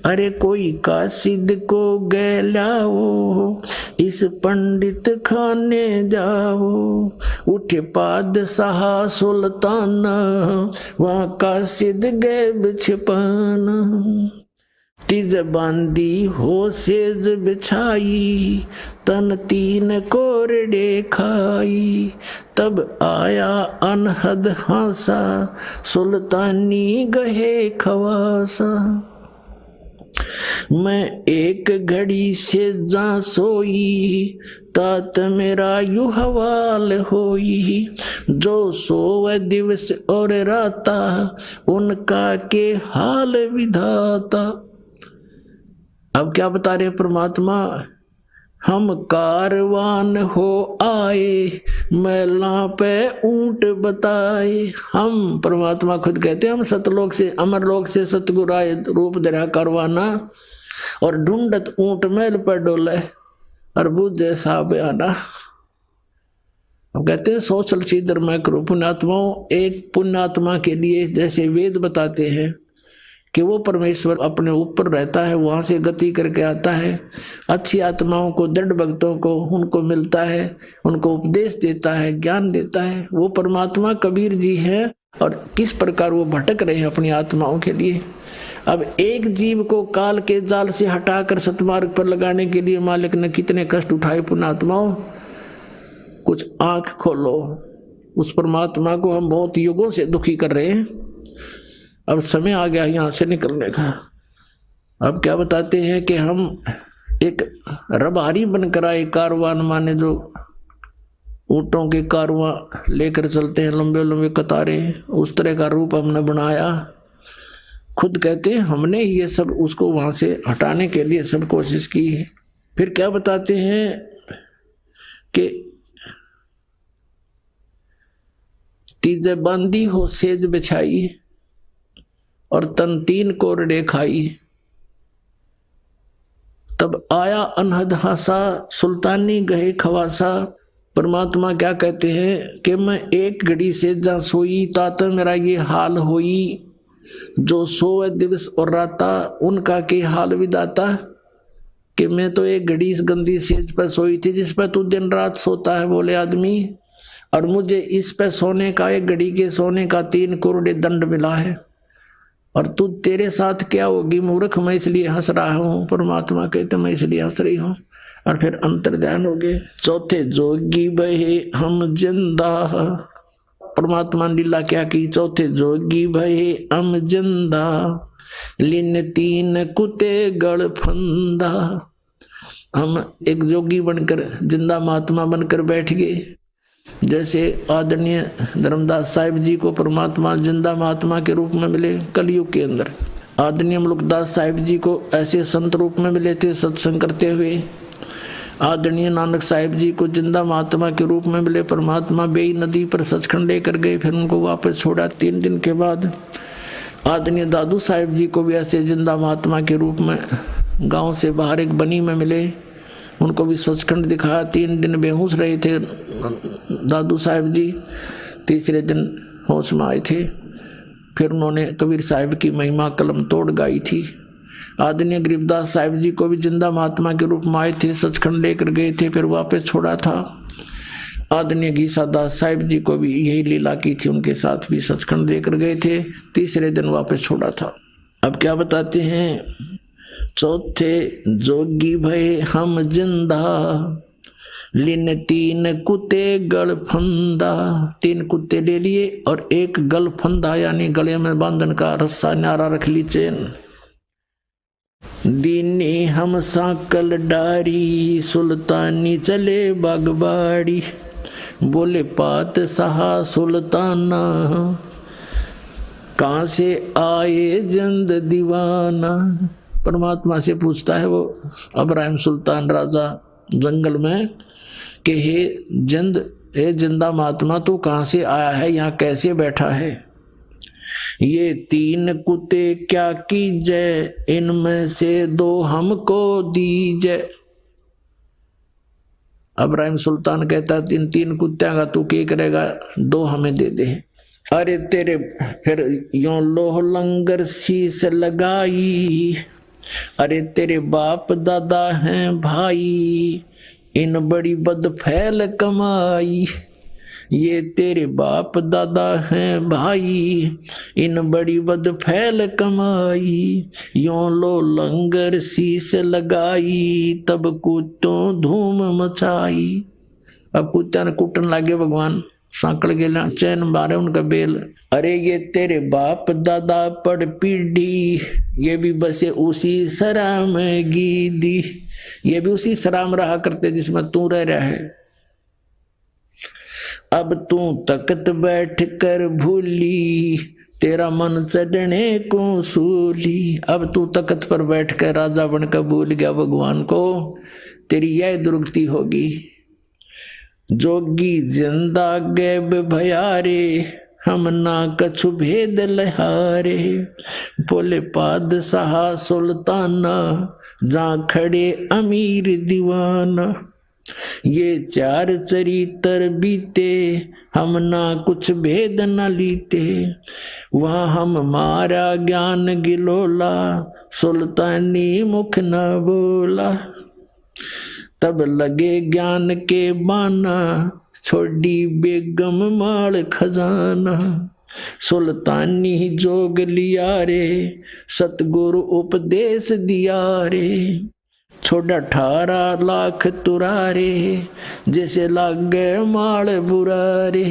अरे कोई कासिद को गैलाओ, इस पंडित खाने जाओ, उठे पादशाह सुल्ताना, वहाँ कासिद गैब छिपाना। तिज बांधी हो सेज बिछाई, तन 3 कोरडे खाई, तब आया अनहद हासा, सुल्तानी गहे खवासा। मैं एक घड़ी से जा सोई, तात मेरा यू हवाल होई। जो सोवे दिवस और राता, उनका के हाल विधाता। अब क्या बता रहे परमात्मा, हम कारवान हो आए, मैला पे ऊंट बताए। हम परमात्मा खुद कहते हैं हम सतलोक से अमरलोक से सतगुरु आए, रूप धरा करवाना, और ढूंढत ऊंट मैल पर डोले, और बुझे साहब आना। हम कहते हैं सोचल सीधर मैं करूं। पुण्यात्माओं, एक पुण्यात्मा के लिए जैसे वेद बताते हैं कि वो परमेश्वर अपने ऊपर रहता है, वहां से गति करके आता है, अच्छी आत्माओं को, दृढ़ भक्तों को उनको मिलता है, उनको उपदेश देता है, ज्ञान देता है। वो परमात्मा कबीर जी है, और किस प्रकार वो भटक रहे हैं अपनी आत्माओं के लिए। अब एक जीव को काल के जाल से हटाकर सतमार्ग पर लगाने के लिए मालिक ने कितने कष्ट उठाए। पुण्यात्माओं, कुछ आंख खोलो, उस परमात्मा को हम बहुत युगों से दुखी कर रहे हैं। अब समय आ गया यहां से निकलने का। अब क्या बताते हैं कि हम एक रबारी बनकर आए, कारवान माने जो ऊंटों के कारवां लेकर चलते हैं, लंबे लंबे कतारे, उस तरह का रूप हमने बनाया। खुद कहते हैं हमने ये सब उसको वहां से हटाने के लिए सब कोशिश की है। फिर क्या बताते हैं कि तीजे बांधी हो सेज बिछाई, और तन तीन कोरडे खाई। तब आया अनहद हासा, सुल्तानी गहे खवासा। परमात्मा क्या कहते हैं कि मैं एक घड़ी से जा सोई, तात मेरा ये हाल होई। जो सोए दिवस और राता, उनका के हाल विदाता। कि मैं तो एक घड़ी इस गंदी सेज पर सोई थी जिस पर तू दिन रात सोता है बोले आदमी, और मुझे इस पर सोने का, एक घड़ी के सोने का 3 करोड़ दंड मिला है, और तू तेरे साथ क्या होगी मूर्ख, मैं इसलिए हंस रहा हूं। परमात्मा कहते मैं इसलिए हंस रही हूं। और फिर अंतर ध्यान हो गए। चौथे जोगी बहे हम जिंदा, परमात्मा ने लीला क्या की। चौथे जोगी बहे हम जिंदा, लिन 3 कुते गड़ फंदा। हम एक जोगी बनकर, जिंदा महात्मा बनकर बैठ गए। जैसे आदरणीय धर्मदास साहिब जी को परमात्मा जिंदा महात्मा के रूप में मिले कलयुग के अंदर, आदरणीय मुल्कदास साहिब जी को ऐसे संत रूप में मिले थे सत्संग करते हुए, आदरणीय नानक साहिब जी को जिंदा महात्मा के रूप में मिले परमात्मा बेई नदी पर सचखंड लेकर गए, फिर उनको वापस छोड़ा 3 दिन के बाद। आदरणीय दादू साहिब जी को भी ऐसे जिंदा महात्मा के रूप में गांव से बाहर एक बनी में मिले, उनको भी सचखंड दिखाया। 3 दिन बेहोश रहे थे दादू साहिब जी, तीसरे दिन होश में आए थे। फिर उन्होंने कबीर साहिब की महिमा कलम तोड़ गाई थी। आदरणीय गरीबदास साहिब जी को भी जिंदा महात्मा के रूप में आए थे, सचखंड लेकर गए थे, फिर वापस छोड़ा था। आदरणीय गीसादास साहिब जी को भी यही लीला की थी, उनके साथ भी सचखंड लेकर गए थे, तीसरे दिन वापस छोड़ा था। अब क्या बताते हैं, चौथे जोगी भय हम जिंदा, लिन 3 कुत्ते गल फंदा। 3 कुत्ते ले लिए और एक गल फंदा यानी गले में बांधन का रस्सा नारा रख ली चैन। दीनी हम साकल डारी, सुल्तानी चले बागबाड़ी। बोले पात सहा सुल्ताना, कहां से आए जंद दीवाना। परमात्मा से पूछता है वो अब्राहिम सुल्तान राजा जंगल में कि हे जिंदा महात्मा तू कहां से आया है, यहाँ कैसे बैठा है। ये 3 कुत्ते क्या कीजे, इनमें से 2 हमको दीजे। अब्राहिम सुल्तान कहता है इन 3 कुत्तियां का तू क्या करेगा, 2 हमें दे दे। अरे तेरे, फिर यों लोह लंगर शीश लगाई। अरे तेरे बाप दादा हैं भाई, इन बड़ी बद फैल कमाई। ये तेरे बाप दादा हैं भाई, इन बड़ी बद फैल कमाई। यों लो लंगर शीश लगाई, तब कुत्तों धूम मचाई। अब कुत्ता ने कुटन लागे भगवान, सांकड़ गेला चैन मारे उनका बेल। अरे ये तेरे बाप दादा पड़ पीढ़ी, ये भी बसे उसी सराम गीदी, ये भी उसी सराम रहा करते जिसमें तू रह रहा है। अब तू तख्त बैठ कर भूली, तेरा मन चढ़ने को सूली। अब तू तख्त पर बैठ कर राजा बनकर भूल गया भगवान को, तेरी यह दुर्गति होगी। जोगी जिंदा गैब भयारे, हम ना कछु भेद लहारे। बोले पादशाह सुल्ताना, जहाँ खड़े अमीर दीवाना। ये चार चरित्र बीते, हम ना कुछ भेद न लीते। वहाँ हम मारा ज्ञान गिलोला, सुल्तानी मुख न बोला। तब लगे ज्ञान के बाना, छोड़ी बेगम माल खजाना। सुल्तानी जोग लिया रे, सतगुरु उपदेश दिया रे। छोड़ा 18 लाख तुरारे, जैसे लागे माल बुरारे।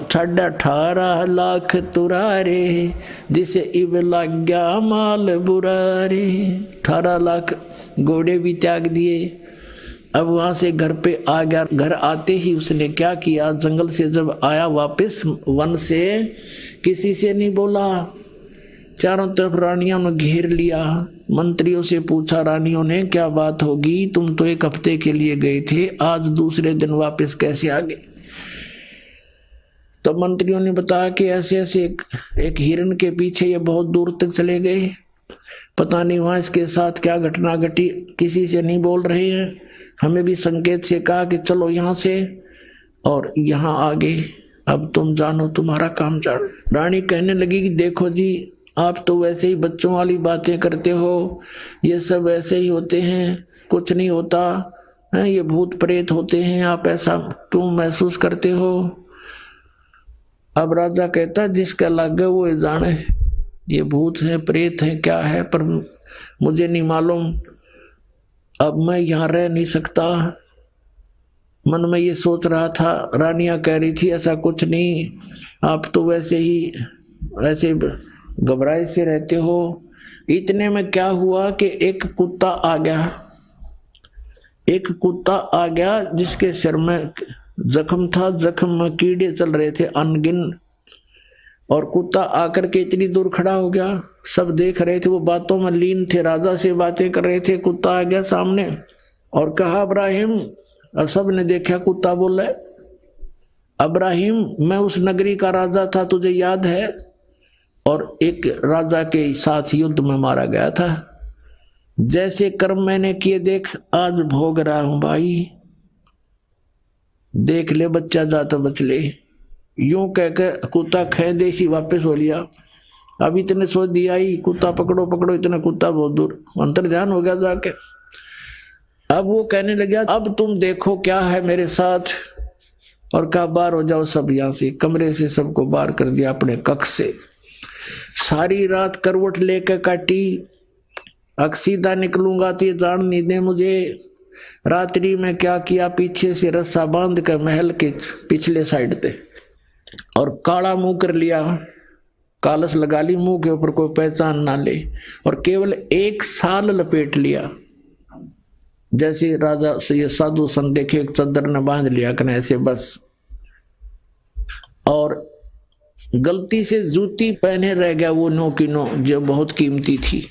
18 लाख तुरारे, जिसे इब लग गया माल बुरारे। 18 लाख घोड़े भी त्याग दिए। अब वहां से घर पे आ गया। घर आते ही उसने क्या किया, जंगल से जब आया वापस वन से, किसी से नहीं बोला। चारों तरफ रानियों ने घेर लिया। मंत्रियों से पूछा रानियों ने क्या बात होगी, तुम तो 1 हफ्ते के लिए गए थे, आज दूसरे दिन वापस कैसे आ गए। तो मंत्रियों ने बताया कि ऐसे ऐसे एक हिरन के पीछे ये बहुत दूर तक चले गए, पता नहीं वहां इसके साथ क्या घटना घटी, किसी से नहीं बोल रहे हैं। हमें भी संकेत से कहा कि चलो यहाँ से और यहाँ आगे, अब तुम जानो, तुम्हारा काम जानो। रानी कहने लगी कि देखो जी, आप तो वैसे ही बच्चों वाली बातें करते हो, ये सब ऐसे ही होते हैं, कुछ नहीं होता है, ये भूत प्रेत होते हैं, आप ऐसा क्यों महसूस करते हो। अब राजा कहता जिसका लगे वो जाने, ये भूत है प्रेत है क्या है, पर मुझे नहीं मालूम। अब मैं यहाँ रह नहीं सकता। मन में ये सोच रहा था, रानियां कह रही थी ऐसा कुछ नहीं, आप तो वैसे ही ऐसे घबराए से रहते हो। इतने में क्या हुआ कि एक कुत्ता आ गया जिसके सिर में जख्म था, जख्म में कीड़े चल रहे थे अनगिन। और कुत्ता आकर के इतनी दूर खड़ा हो गया, सब देख रहे थे, वो बातों में लीन थे, राजा से बातें कर रहे थे। कुत्ता आ गया सामने और कहा अब्राहिम। अब सब ने देखा, कुत्ता बोला अब्राहिम, मैं उस नगरी का राजा था, तुझे याद है, और एक राजा के साथ युद्ध में मारा गया था। जैसे कर्म मैंने किए देख, आज भोग रहा हूं भाई, देख ले बच्चा जाता बच ले। यूं कहकर कुत्ता खे देसी वापस हो लिया। अब इतने सोच दिया ही, कुत्ता पकड़ो पकड़ो, इतना कुत्ता बहुत दूर अंतर ध्यान हो गया जाके। अब वो कहने लगा अब तुम देखो क्या है मेरे साथ, और कहा बाहर हो जाओ सब यहाँ से। कमरे से सबको बाहर कर दिया अपने कक्ष से। सारी रात करवट लेकर काटी, अब सीधा निकलूंगा तो ये जान नहीं दे मुझे। रात्रि में क्या किया, पीछे से रस्सा बांध कर महल के पिछले साइड पे और काला मुंह कर लिया, कालस लगा ली मुंह के ऊपर, कोई पहचान ना ले, और केवल 1 साल लपेट लिया। जैसे राजा से ये साधु सन देखे, एक चद्दर ने बांध लिया कने ऐसे बस। और गलती से जूती पहने रह गया, वो 9 की 9 जो बहुत कीमती थी,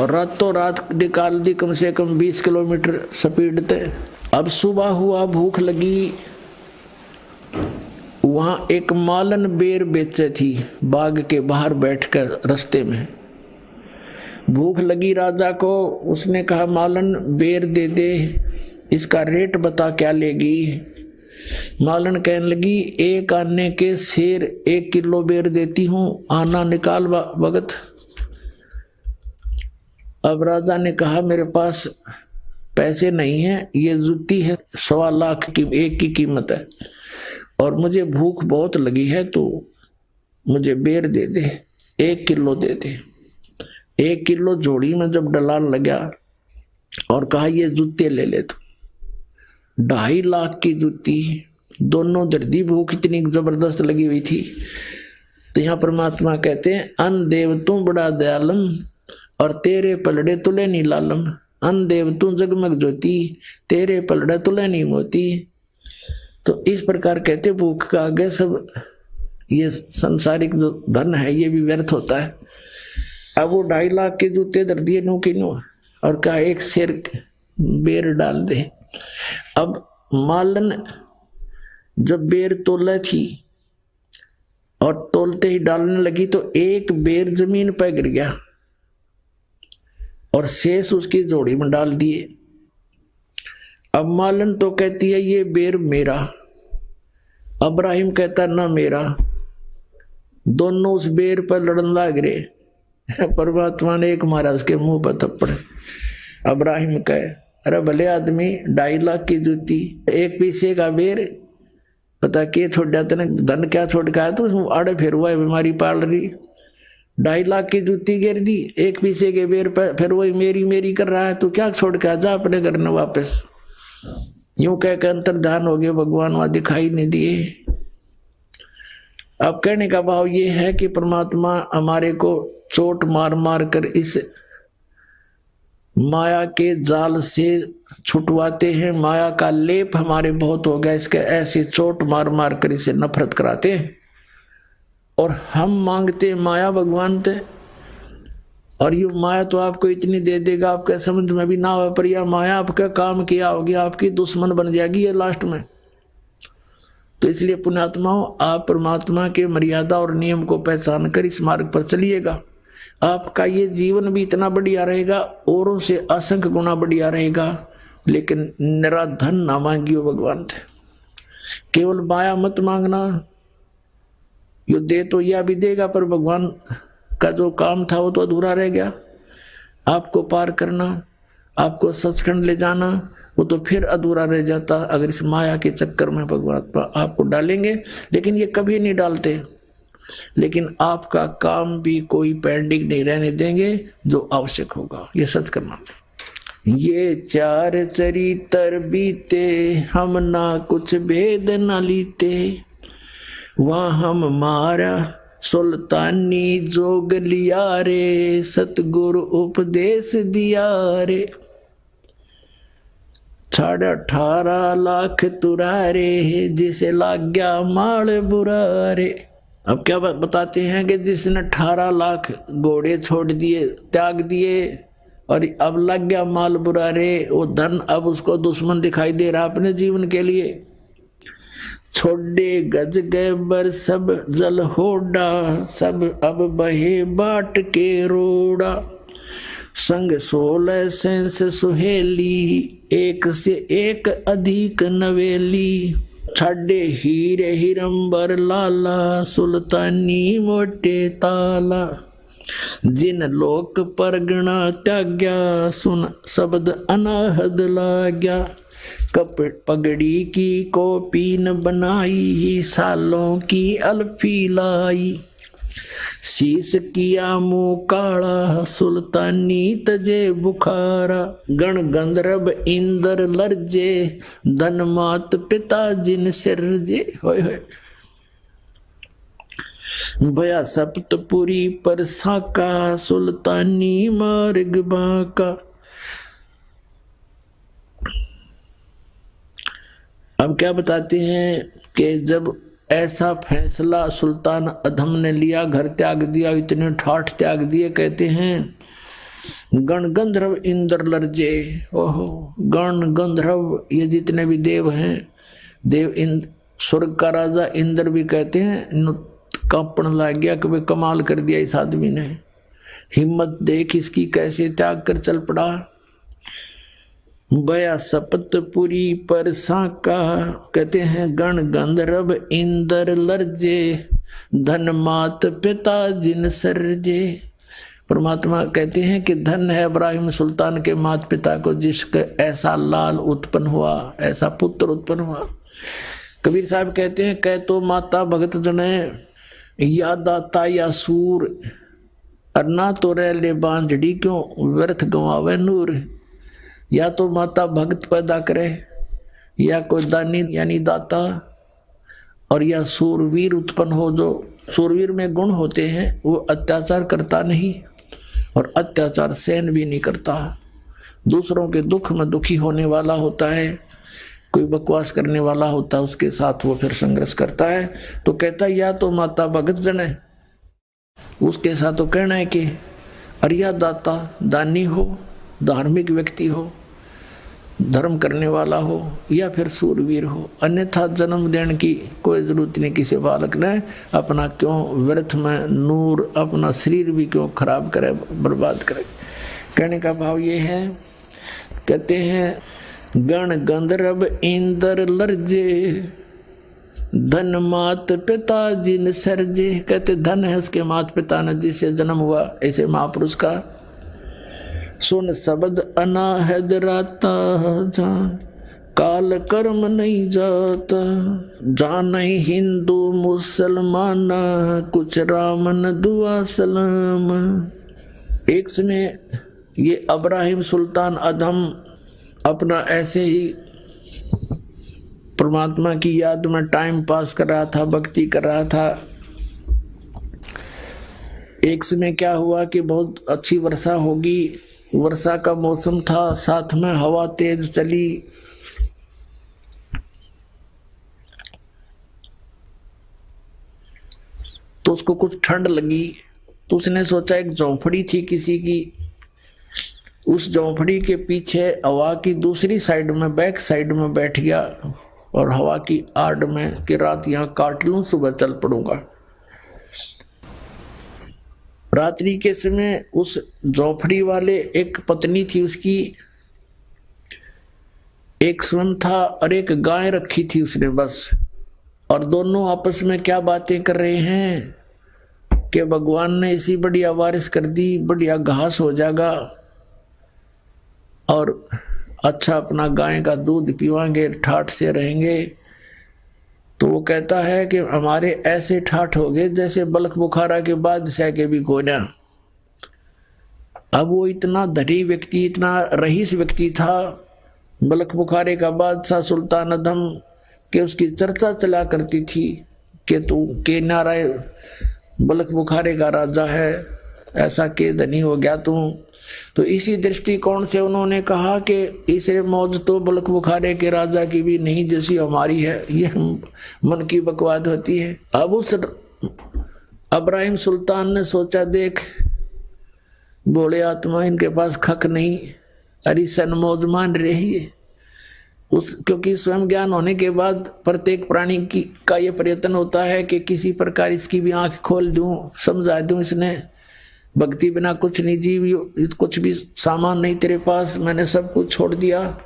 और रातों रात निकाल दी, कम से कम 20 किलोमीटर स्पीड थे। अब सुबह हुआ, भूख लगी। वहां एक मालन बेर बेचे थी, बाग के बाहर बैठकर रास्ते में। भूख लगी राजा को, उसने कहा मालन बेर दे दे, इसका रेट बता क्या लेगी। मालन कहने लगी 1 आने के शेर 1 किलो बेर देती हूं, आना निकाल भगत। अब राजा ने कहा मेरे पास पैसे नहीं है, ये जूती है 1.25 लाख की, 1 की कीमत है, और मुझे भूख बहुत लगी है, तो मुझे बेर दे दे, 1 किलो दे दे। 1 किलो जोड़ी में जब डलान लगा और कहा ये जूते ले ले तू। 2.5 लाख की जूती दोनों दर्दी भूख इतनी जबरदस्त लगी हुई थी। तो यहाँ परमात्मा कहते हैं अन देव तू बड़ा दयालम और तेरे पलड़े तुले नी लालम। अन देव तू जगमग ज्योति तेरे पलड़े तुले नी मोती। तो इस प्रकार कहते भूख का आगे सब ये संसारिक जो धन है ये भी व्यर्थ होता है। अब वो 2.5 लाख के जूते दर दिए नो की नो और कहा एक शेर बेर डाल दे। अब मालन जब बेर तोला थी और तोलते ही डालने लगी तो एक बेर जमीन पर गिर गया और शेष उसकी जोड़ी में डाल दिए। अब मालन तो कहती है ये बेर मेरा, अब्राहिम कहता ना मेरा, दोनों उस बेर पर लड़न लग रहे। परमात्मा ने एक मारा उसके मुंह पर थप्पड़। अब्राहिम कहे अरे भले आदमी 2.5 लाख की जूती एक पैसे का बेर पता के छोड़ जाते ना, धन क्या छोड़ के आया तो उसमें आड़े फिर हुआ है बीमारी पाल रही। 2.5 लाख की जूती गिर दी, एक पैसे के बेर पर फिर वही मेरी मेरी कर रहा है, तो क्या छोड़ के आ जा अपने घर में वापस। यूं कह के अंतर्धान हो गए, भगवान वहां दिखाई नहीं दिए। अब कहने का भाव ये है कि परमात्मा हमारे को चोट मार मार कर इस माया के जाल से छुटवाते हैं। माया का लेप हमारे बहुत हो गया, इसके ऐसे चोट मार मार कर इसे नफरत कराते हैं और हम मांगते माया भगवान थे। और ये माया तो आपको इतनी दे देगा आपके समझ में भी ना हो, पर यह माया आपका काम किया होगी, आपकी दुश्मन बन जाएगी ये लास्ट में। तो इसलिए पुण्यात्माओं आप परमात्मा के मर्यादा और नियम को पहचान कर इस मार्ग पर चलिएगा। आपका ये जीवन भी इतना बढ़िया रहेगा, औरों से असंख्य गुना बढ़िया रहेगा। लेकिन निराधन ना मांगियो भगवान थे, केवल माया मत मांगना। यो दे तो यह भी देगा, पर भगवान का जो काम था वो तो अधूरा रह गया। आपको पार करना, आपको सचखंड ले जाना, वो तो फिर अधूरा रह जाता अगर इस माया के चक्कर में भगवान आपको डालेंगे। लेकिन ये कभी नहीं डालते। लेकिन आपका काम भी कोई पेंडिंग नहीं रहने देंगे जो आवश्यक होगा, ये सच करना। ये 4 चरित्र बीते हम ना कुछ भेद न लीते, वहाँ हम मारा सुल्तानी जोग लिया रे, सतगुरु उपदेश दिया रे। 18.5 लाख तुरारे जिसे लाग गया माल बुरारे। अब क्या बताते हैं कि जिसने 18 लाख घोड़े छोड़ दिए, त्याग दिए और अब लग गया माल बुरारे, वो धन अब उसको दुश्मन दिखाई दे रहा अपने जीवन के लिए। छोड़े गज गए बर सब जल होड़ा, सब अब बहे बाट के रोड़ा। संग 16 सेंस सुहेली, एक से एक अधिक नवेली। छाडे हीरे हिरंबर लाला, सुल्तानी मोटे ताला। जिन लोक परगना त्याग्या, सुन शब्द अनाहद लाग्या। कपट पगड़ी की कोपीन बनाई, सालों की अल्फी लाई। शीश किया मुँह काला, सुल्तानी तजे बुखारा। गण गंधर्व इंद्र लर्जे, धन मात पिता जिन सिरजे। होय होय भया सप्तपुरी पर साका, सुल्तानी मार्ग बाका। अब क्या बताते हैं कि जब ऐसा फैसला सुल्तान अधम ने लिया, घर त्याग दिया, इतने ठाठ त्याग दिए, कहते हैं गण गंधर्व इंद्र लर्जे। ओहो, गण गंधर्व ये जितने भी देव हैं, देव स्वर्ग का राजा इंद्र भी कहते हैं कांपन लग गया कि वे कमाल कर दिया इस आदमी ने, हिम्मत देख इसकी कैसे त्याग कर चल पड़ा। बया सपतपुरी पर साका, कहते हैं गण गंधर्व इंद्र लर्जे, धन मात पिता जिन सरजे। परमात्मा कहते हैं कि धन है इब्राहिम सुल्तान के माता पिता को, जिसका ऐसा लाल उत्पन्न हुआ, ऐसा पुत्र उत्पन्न हुआ। कबीर साहब कहते हैं कह तो माता भगत जने, या दाता या सूर, अन्ना तो रह ले बांझड़ी क्यों व्यर्थ गंवावे नूर। या तो माता भक्त पैदा करे, या कोई दानी यानी दाता, और या सूरवीर उत्पन्न हो, जो सूरवीर में गुण होते हैं, वो अत्याचार करता नहीं और अत्याचार सहन भी नहीं करता, दूसरों के दुख में दुखी होने वाला होता है, कोई बकवास करने वाला होता है उसके साथ वो फिर संघर्ष करता है। तो कहता या तो माता भगत जन है, उसके साथ तो कहना है कि अरिया दाता, दानी हो, धार्मिक व्यक्ति हो, धर्म करने वाला हो, या फिर सूरवीर हो, अन्यथा जन्म देने की कोई जरूरत नहीं किसी बालक ने। अपना क्यों व्यर्थ में नूर, अपना शरीर भी क्यों खराब करे, बर्बाद करे। कहने का भाव ये है, कहते हैं गण गंधर्व इंद्र लर्जे, धन मात पिता जिन सर्जे। कहते धन है उसके मात पिता ने जिसे जन्म हुआ ऐसे महापुरुष का। सुन शब्द अनाहद राता, जान काल कर्म नहीं जाता, जान हिंदू मुसलमान, कुछ रामन दुआ सलाम। एक समय ये इब्राहिम सुल्तान अधम अपना ऐसे ही परमात्मा की याद में टाइम पास कर रहा था, भक्ति कर रहा था। एक समय क्या हुआ कि बहुत अच्छी वर्षा होगी, वर्षा का मौसम था, साथ में हवा तेज चली। तो उसको कुछ ठंड लगी, तो उसने सोचा एक झोंपड़ी थी किसी की, उस झोंपड़ी के पीछे हवा की दूसरी साइड में, बैक साइड में बैठ गया और हवा की आड़ में कि रात यहाँ काट लूं, सुबह चल पड़ूंगा। रात्रि के समय उस झोंपड़ी वाले एक पत्नी थी उसकी, एक स्वयं था और एक गाय रखी थी उसने बस। और दोनों आपस में क्या बातें कर रहे हैं कि भगवान ने इसी बढ़िया बारिश कर दी, बढ़िया घास हो जाएगा और अच्छा अपना गाय का दूध पीवांगे, ठाठ से रहेंगे। तो वो कहता है कि हमारे ऐसे ठाठ हो गए जैसे बलख बुखारा के बादशाह के भी गोना। अब वो इतना धनी व्यक्ति, इतना रईस व्यक्ति था, बलख बुखारे का बादशाह सुल्तान अधम, कि उसकी चर्चा चला करती थी कि तू के नारायण बलख बुखारे का राजा है, ऐसा के धनी हो गया तू। तो इसी दृष्टिकोण से उन्होंने कहा कि इसे मौज तो बलख बुखारे के राजा की भी नहीं जैसी हमारी है, ये मन की बकवाद होती है। अब उस इब्राहिम सुल्तान ने सोचा देख भोले आत्मा इनके पास खक नहीं, अरे सन मौज मान रही है। क्योंकि स्वयं ज्ञान होने के बाद प्रत्येक प्राणी का ये प्रयत्न होता है कि किसी प्रकार इसकी भी आंख खोल दूं, समझा दूं। इसने भक्ति बिना कुछ नहीं, जीव कुछ भी सामान नहीं तेरे पास, मैंने सब कुछ छोड़ दिया।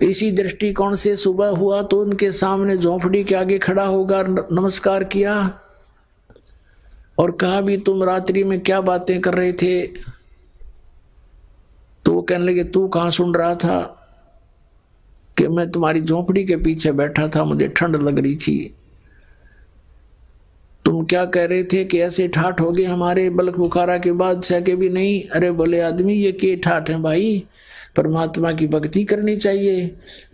इसी दृष्टिकोण से सुबह हुआ तो उनके सामने झोंपड़ी के आगे खड़ा होकर नमस्कार किया और कहा भी तुम रात्रि में क्या बातें कर रहे थे। तो वो कहने लगे तू कहाँ सुन रहा था? कि मैं तुम्हारी झोंपड़ी के पीछे बैठा था, मुझे ठंड लग रही थी। तुम क्या कह रहे थे कि ऐसे ठाठ हो गए हमारे बलख बुखारा के बादशाह के भी नहीं। अरे बोले आदमी ये के ठाठ है भाई, परमात्मा की भक्ति करनी चाहिए।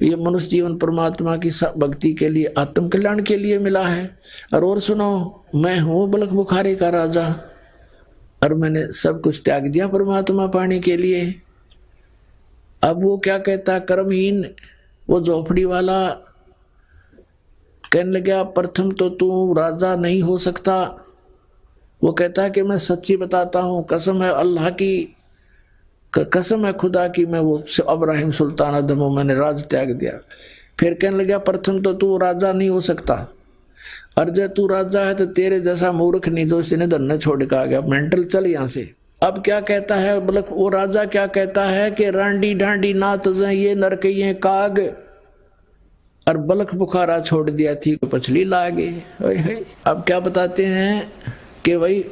ये मनुष्य जीवन परमात्मा की भक्ति के लिए, आत्म कल्याण के लिए मिला है। और सुनो, मैं हूं बलख बुखारे का राजा और मैंने सब कुछ त्याग दिया परमात्मा पाने के लिए। अब वो क्या कहता, कर्महीन वो झोपड़ी वाला कहने लगा प्रथम तो तू राजा नहीं हो सकता। वो कहता कि मैं सच्ची बताता हूँ, कसम है अल्लाह की, कसम है खुदा की, मैं वो इब्राहिम सुल्तान अधम हूँ, मैंने राज त्याग दिया। फिर कहने लगा प्रथम तो तू राजा नहीं हो सकता, और जब तू राजा है तो तेरे जैसा मूर्ख नहीं जो इसने धन छोड़ के आ गया, मेंटल चल यहाँ से। अब क्या कहता है बलख वो राजा, क्या कहता है कि रांडी ढांडी नात ये नरकइये काग, और बलख बुखारा छोड़ दिया थी पछली लागे। अब क्या बताते हैं कि भाई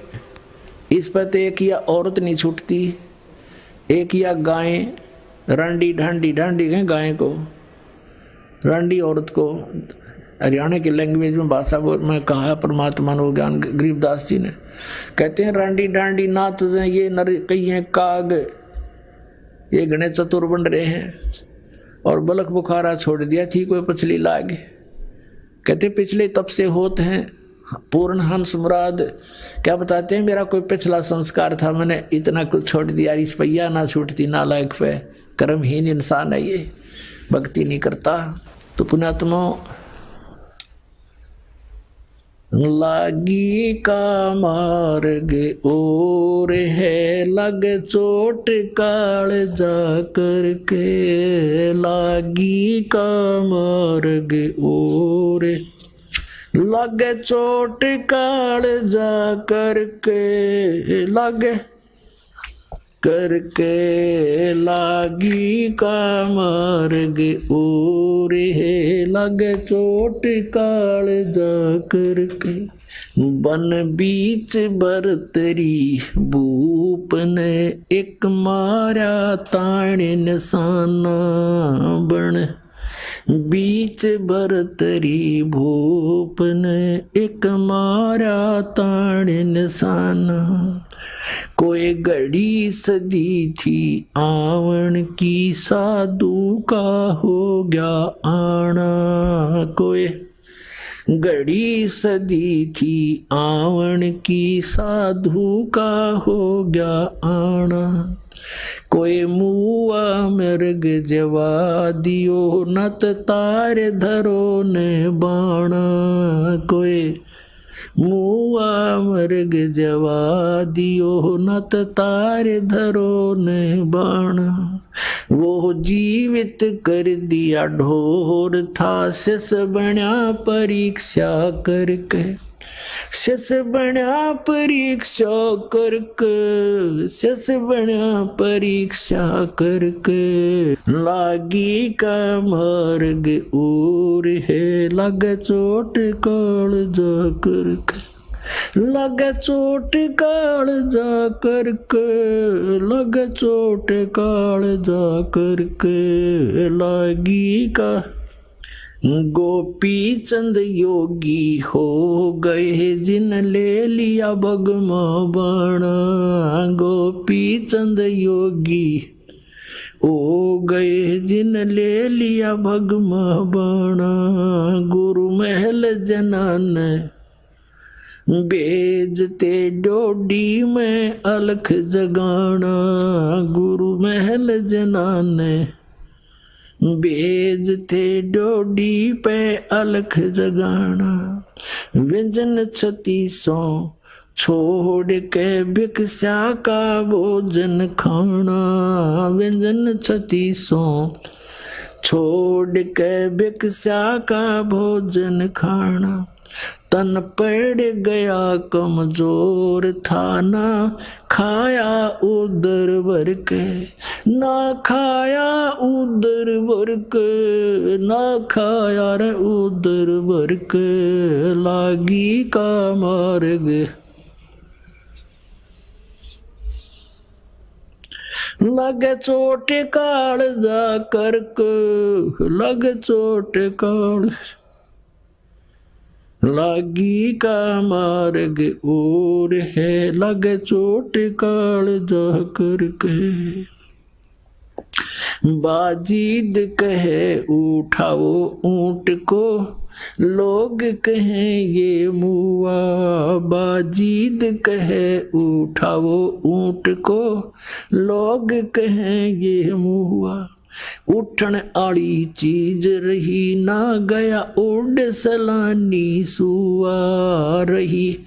इस पर तो एक या औरत नहीं छूटती, एक या गाय, रांडी ढांडी, ढांडी है गाय को, रांडी औरत को। हरियाणा की लैंग्वेज में भाषा में कहा परमात्मा ने ज्ञान गरीबदास जी ने, कहते हैं रांडी ढांडी नाथ ये नर कई हैं काग, ये घने चतुर बन रहे हैं, और बलख बुखारा छोड़ दिया थी कोई पछली लाग। कहते पिछले तप से होते हैं पूर्ण हंस मुराद। क्या बताते हैं, मेरा कोई पिछला संस्कार था, मैंने इतना कुछ छोड़ दिया, इस पैया ना छूटती नालायक पे, कर्महीन इंसान है ये, भक्ति नहीं करता। तो पुण्यात्मा लागी का मार्ग और है, लग चोट काल जा करके, लागी का मार्ग और लग चोट काल जा करके, लग करके लागी का मार्ग और है, लग चोट काल जा करके। बन बीच बरतरी भूप ने एक मारा ताण निशाना, बन बीच बरतरी भूप ने एक मारा ताण निशाना। कोई घड़ी सदी थी आवन की, साधु का हो गया आना, कोई घड़ी सदी थी आवन की, साधु का हो गया आना। कोई मुआ मृग जवा दियो, नत तार धरो ने बाणा, कोई मुआ मृग जवा दियो, नत तार धरो ने बाणा। वो जीवित कर दिया ढोर था, शिष बना परीक्षा करके, शिष बना परीक्षा करके, शिष बना परीक्षा करके। लागी का मार्ग और है, लग चोट काल जा करके, लग चोट काल जा करके, लग चोट काल जा करके। लागी का गोपी चंद योगी हो गए, जिन ले लिया भगमा बाणा, गोपी चंद योगी हो गए, जिन ले लिया भगमा बाणा। गुरु महल जनान बेजते डोडी में अलख जगाना, गुरु महल जनान बेजते डोडी पे अलख जगाना। व्यंजन 36 छोड़ के भिक्षा का भोजन खाना, व्यंजन 36 छोड़ के भिक्षा का भोजन खाना। तन पड़ गया कमजोर था, ना खाया उदर भर के, ना खाया उदर भर के, ना खाया रे उदर भर के। लागी का मार्ग लग चोट काल जा करके, लग चोट काल। लागी का मार्ग और है, लग चोट काल जा करके। बाजीद कहे उठाओ ऊंट को, लोग कहें ये मुआ, बाजीद कहे उठाओ ऊंट को, लोग कहें ये मुआ। उठन आड़ी चीज रही ना गया, उड़ सलानी सुआ रही।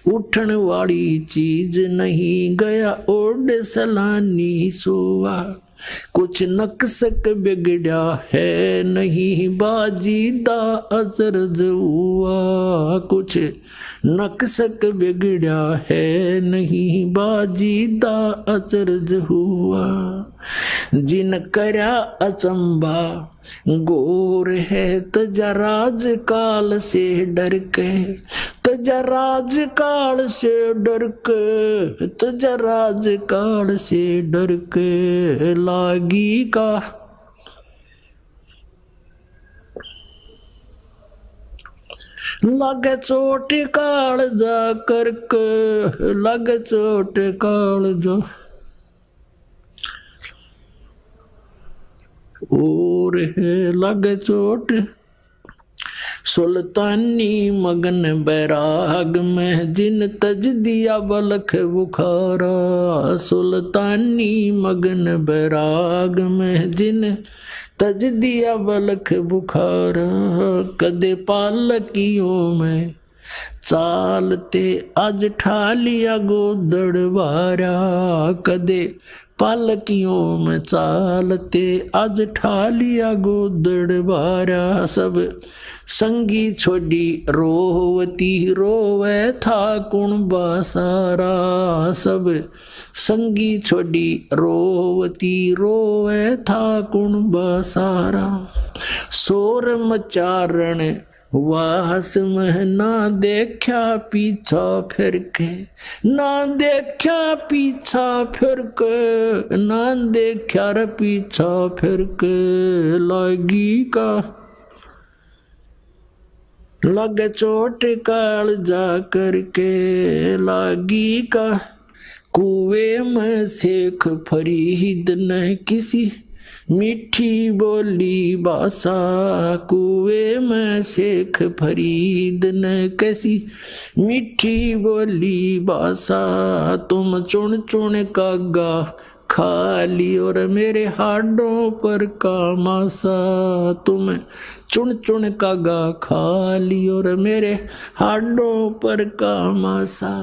उठन वाली चीज नहीं गया, उड़ सलानी सुआ। कुछ नक्सक बिगड़ा है नहीं, बाजीदा अचरज हुआ। कुछ नक्सक बिगड़ा है नहीं, बाजीदा अचरज हुआ। जिन करा अचंबा गोर है, तजा राज काल से डर के, तजा राज काल से डर के, तजा राज काल से डर के। लागी का लग चोट काल जा करके, लग चोट काल जा और है, लग चोट सुल्तानी मगन बैराग में जिन तज दिया बलख बुखारा। सुल्तानी मगन बैराग में जिन तज दिया बलख बुखारा। कदे पालकियों में चालते आज ठा लिया गोदड़ बारा। कदे पालकियों में चालते आज ठा लिया गोदड़ बारा। सब संगी छोड़ी रोवती रोवे था कुणबा सारा। सब संगी छोड़ी रोवती रोवे था कुणबा सारा। शोर मचारण वास में ना देखा पीछा फिर के। ना देखा पीछा फिर के। ना देखा रे पीछा फिर के। लगी का लग चोट काल जा करके। लागी का कुएं में शेख फरीद न किसी मीठी बोली बासा। कुएं में शेख फरीद ने कैसी मीठी बोली बासा। तुम चुन चुन कागा खा ली और मेरे हाडों पर का मासा। तुम चुन चुन कागा खा ली और मेरे हाडों पर का मासा।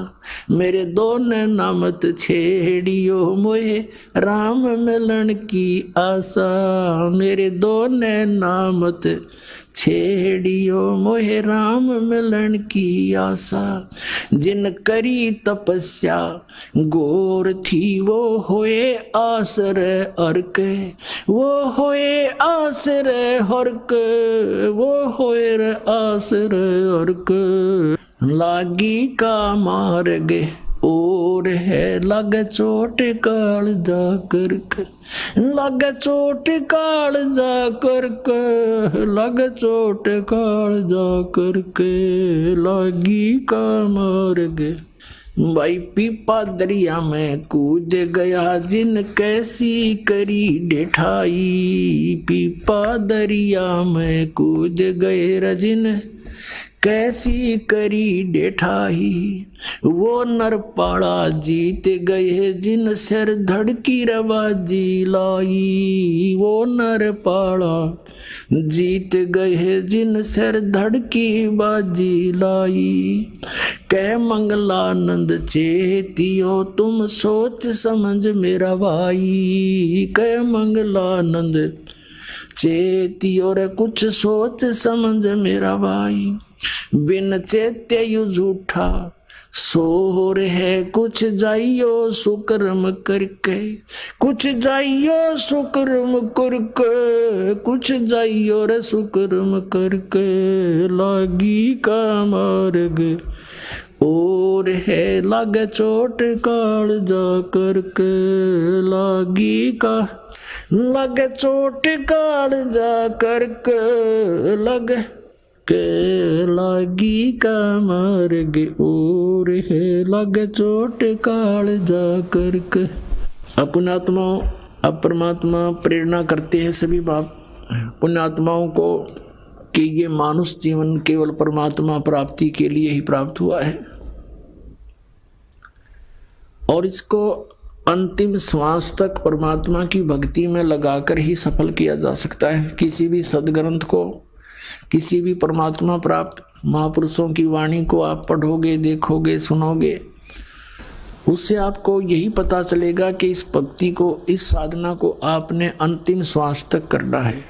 मेरे दोनों नामत छेड़ियो मोहे राम मिलन की आशा। मेरे दोनों नामत छेड़ियो मोहे राम मिलन की आशा। जिन करी तपस्या गोर थी वो होए आसरे अर्क। वो होए आसरे हर्क। वो होए रे आसरे अर्क। लागी का मार्ग और है लग चोट काल जा करके। लग चोट काल जा करके। लग चोट काल जा करके। लागी का मार्ग। भाई पीपा दरिया में कूद गया जिन कैसी करी डेठाई। पीपा दरिया में कूद गए रजिन कैसी करी डेठाई। वो नरपाड़ा जीत गए जिन सिर धड़की रबाजी लाई। वो नरपाड़ा जीत गए जिन सिर धड़की बाजी लाई। कह मंगलानंद चेतियो तुम सोच समझ मेरा भाई। कह मंगलानंद चेतियो रे कुछ सोच समझ मेरा भाई। बिन चेत्य यु झूठा सोर है कुछ जाइयो सुकर्म करके। कुछ जाइयो सुकर्म करके। कुछ जाइयो रे सुकर्म करके। लागी का मार्ग और है लग चोट काल जा करके। लागी का लग चोट काल जा करके। लग के लागी का मार्ग और है लग चोट काल जा करके। पुण्यात्माओं अब परमात्मा प्रेरणा करते हैं सभी बाप पुण्यात्माओं को कि ये मानुष जीवन केवल परमात्मा प्राप्ति के लिए ही प्राप्त हुआ है और इसको अंतिम श्वास तक परमात्मा की भक्ति में लगाकर ही सफल किया जा सकता है। किसी भी सदग्रंथ को, किसी भी परमात्मा प्राप्त महापुरुषों की वाणी को आप पढ़ोगे, देखोगे, सुनोगे, उससे आपको यही पता चलेगा कि इस भक्ति को, इस साधना को आपने अंतिम श्वास तक करना है।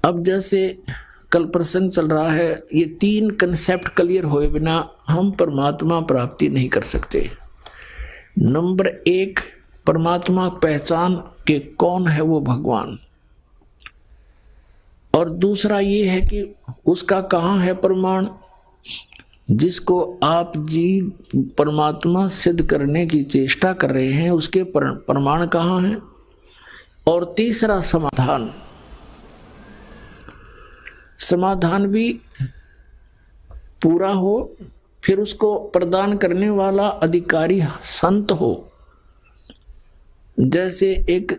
अब जैसे कल प्रसंग चल रहा है, ये तीन कंसेप्ट क्लियर हुए बिना हम परमात्मा प्राप्ति नहीं कर सकते। नंबर एक, परमात्मा पहचान के कौन है वो भगवान, और दूसरा ये है कि उसका कहाँ है प्रमाण जिसको आप जी परमात्मा सिद्ध करने की चेष्टा कर रहे हैं, उसके प्रमाण कहाँ है। और तीसरा समाधान, समाधान भी पूरा हो, फिर उसको प्रदान करने वाला अधिकारी संत हो। जैसे एक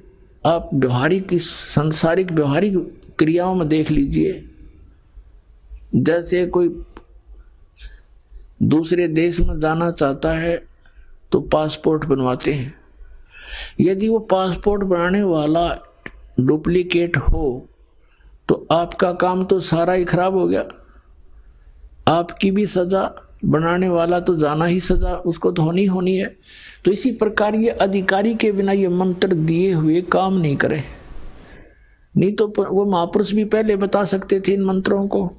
आप व्यवहारिक, इस सांसारिक व्यवहारिक क्रियाओं में देख लीजिए। जैसे कोई दूसरे देश में जाना चाहता है तो पासपोर्ट बनवाते हैं। यदि वो पासपोर्ट बनाने वाला डुप्लीकेट हो तो आपका काम तो सारा ही खराब हो गया, आपकी भी सजा, बनाने वाला तो जाना ही सजा उसको तो होनी है। तो इसी प्रकार ये अधिकारी के बिना ये मंत्र दिए हुए काम नहीं करे। नहीं तो वो महापुरुष भी पहले बता सकते थे इन मंत्रों को।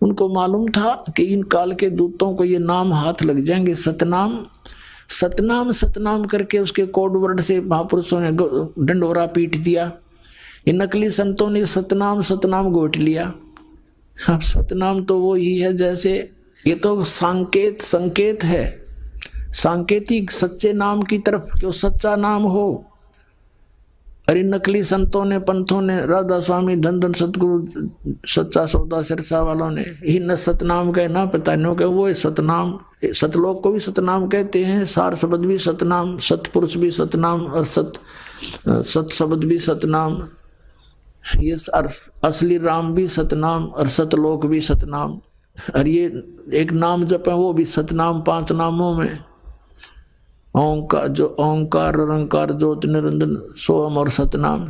उनको मालूम था कि इन काल के दूतों को ये नाम हाथ लग जाएंगे। सतनाम सतनाम सतनाम करके उसके कोड वर्ड से महापुरुषों ने डंडोरा पीट दिया। ये नकली संतों ने सतनाम सतनाम गोट लिया। अब सतनाम तो वो ही है, जैसे ये तो संकेत है, सांकेतिक सच्चे नाम की तरफ, कि वो सच्चा नाम हो। अरे नकली संतों ने, पंथों ने, राधा स्वामी, धन सतगुरु, सच्चा सौदा सिरसा वालों ने ही न सतनाम कहे ना पता नहीं के वो सतनाम। सतलोक को भी सतनाम कहते हैं, सार शब्द भी सतनाम, सतपुरुष भी सतनाम और सत शब्द भी सतनाम, ये असली राम भी सतनाम और सतलोक भी सतनाम। और ये एक नाम जप है वो भी सतनाम, 5 नामों में ओंकार, जो ओंकार निरंकार ज्योति निरंजन सोहम और सतनाम।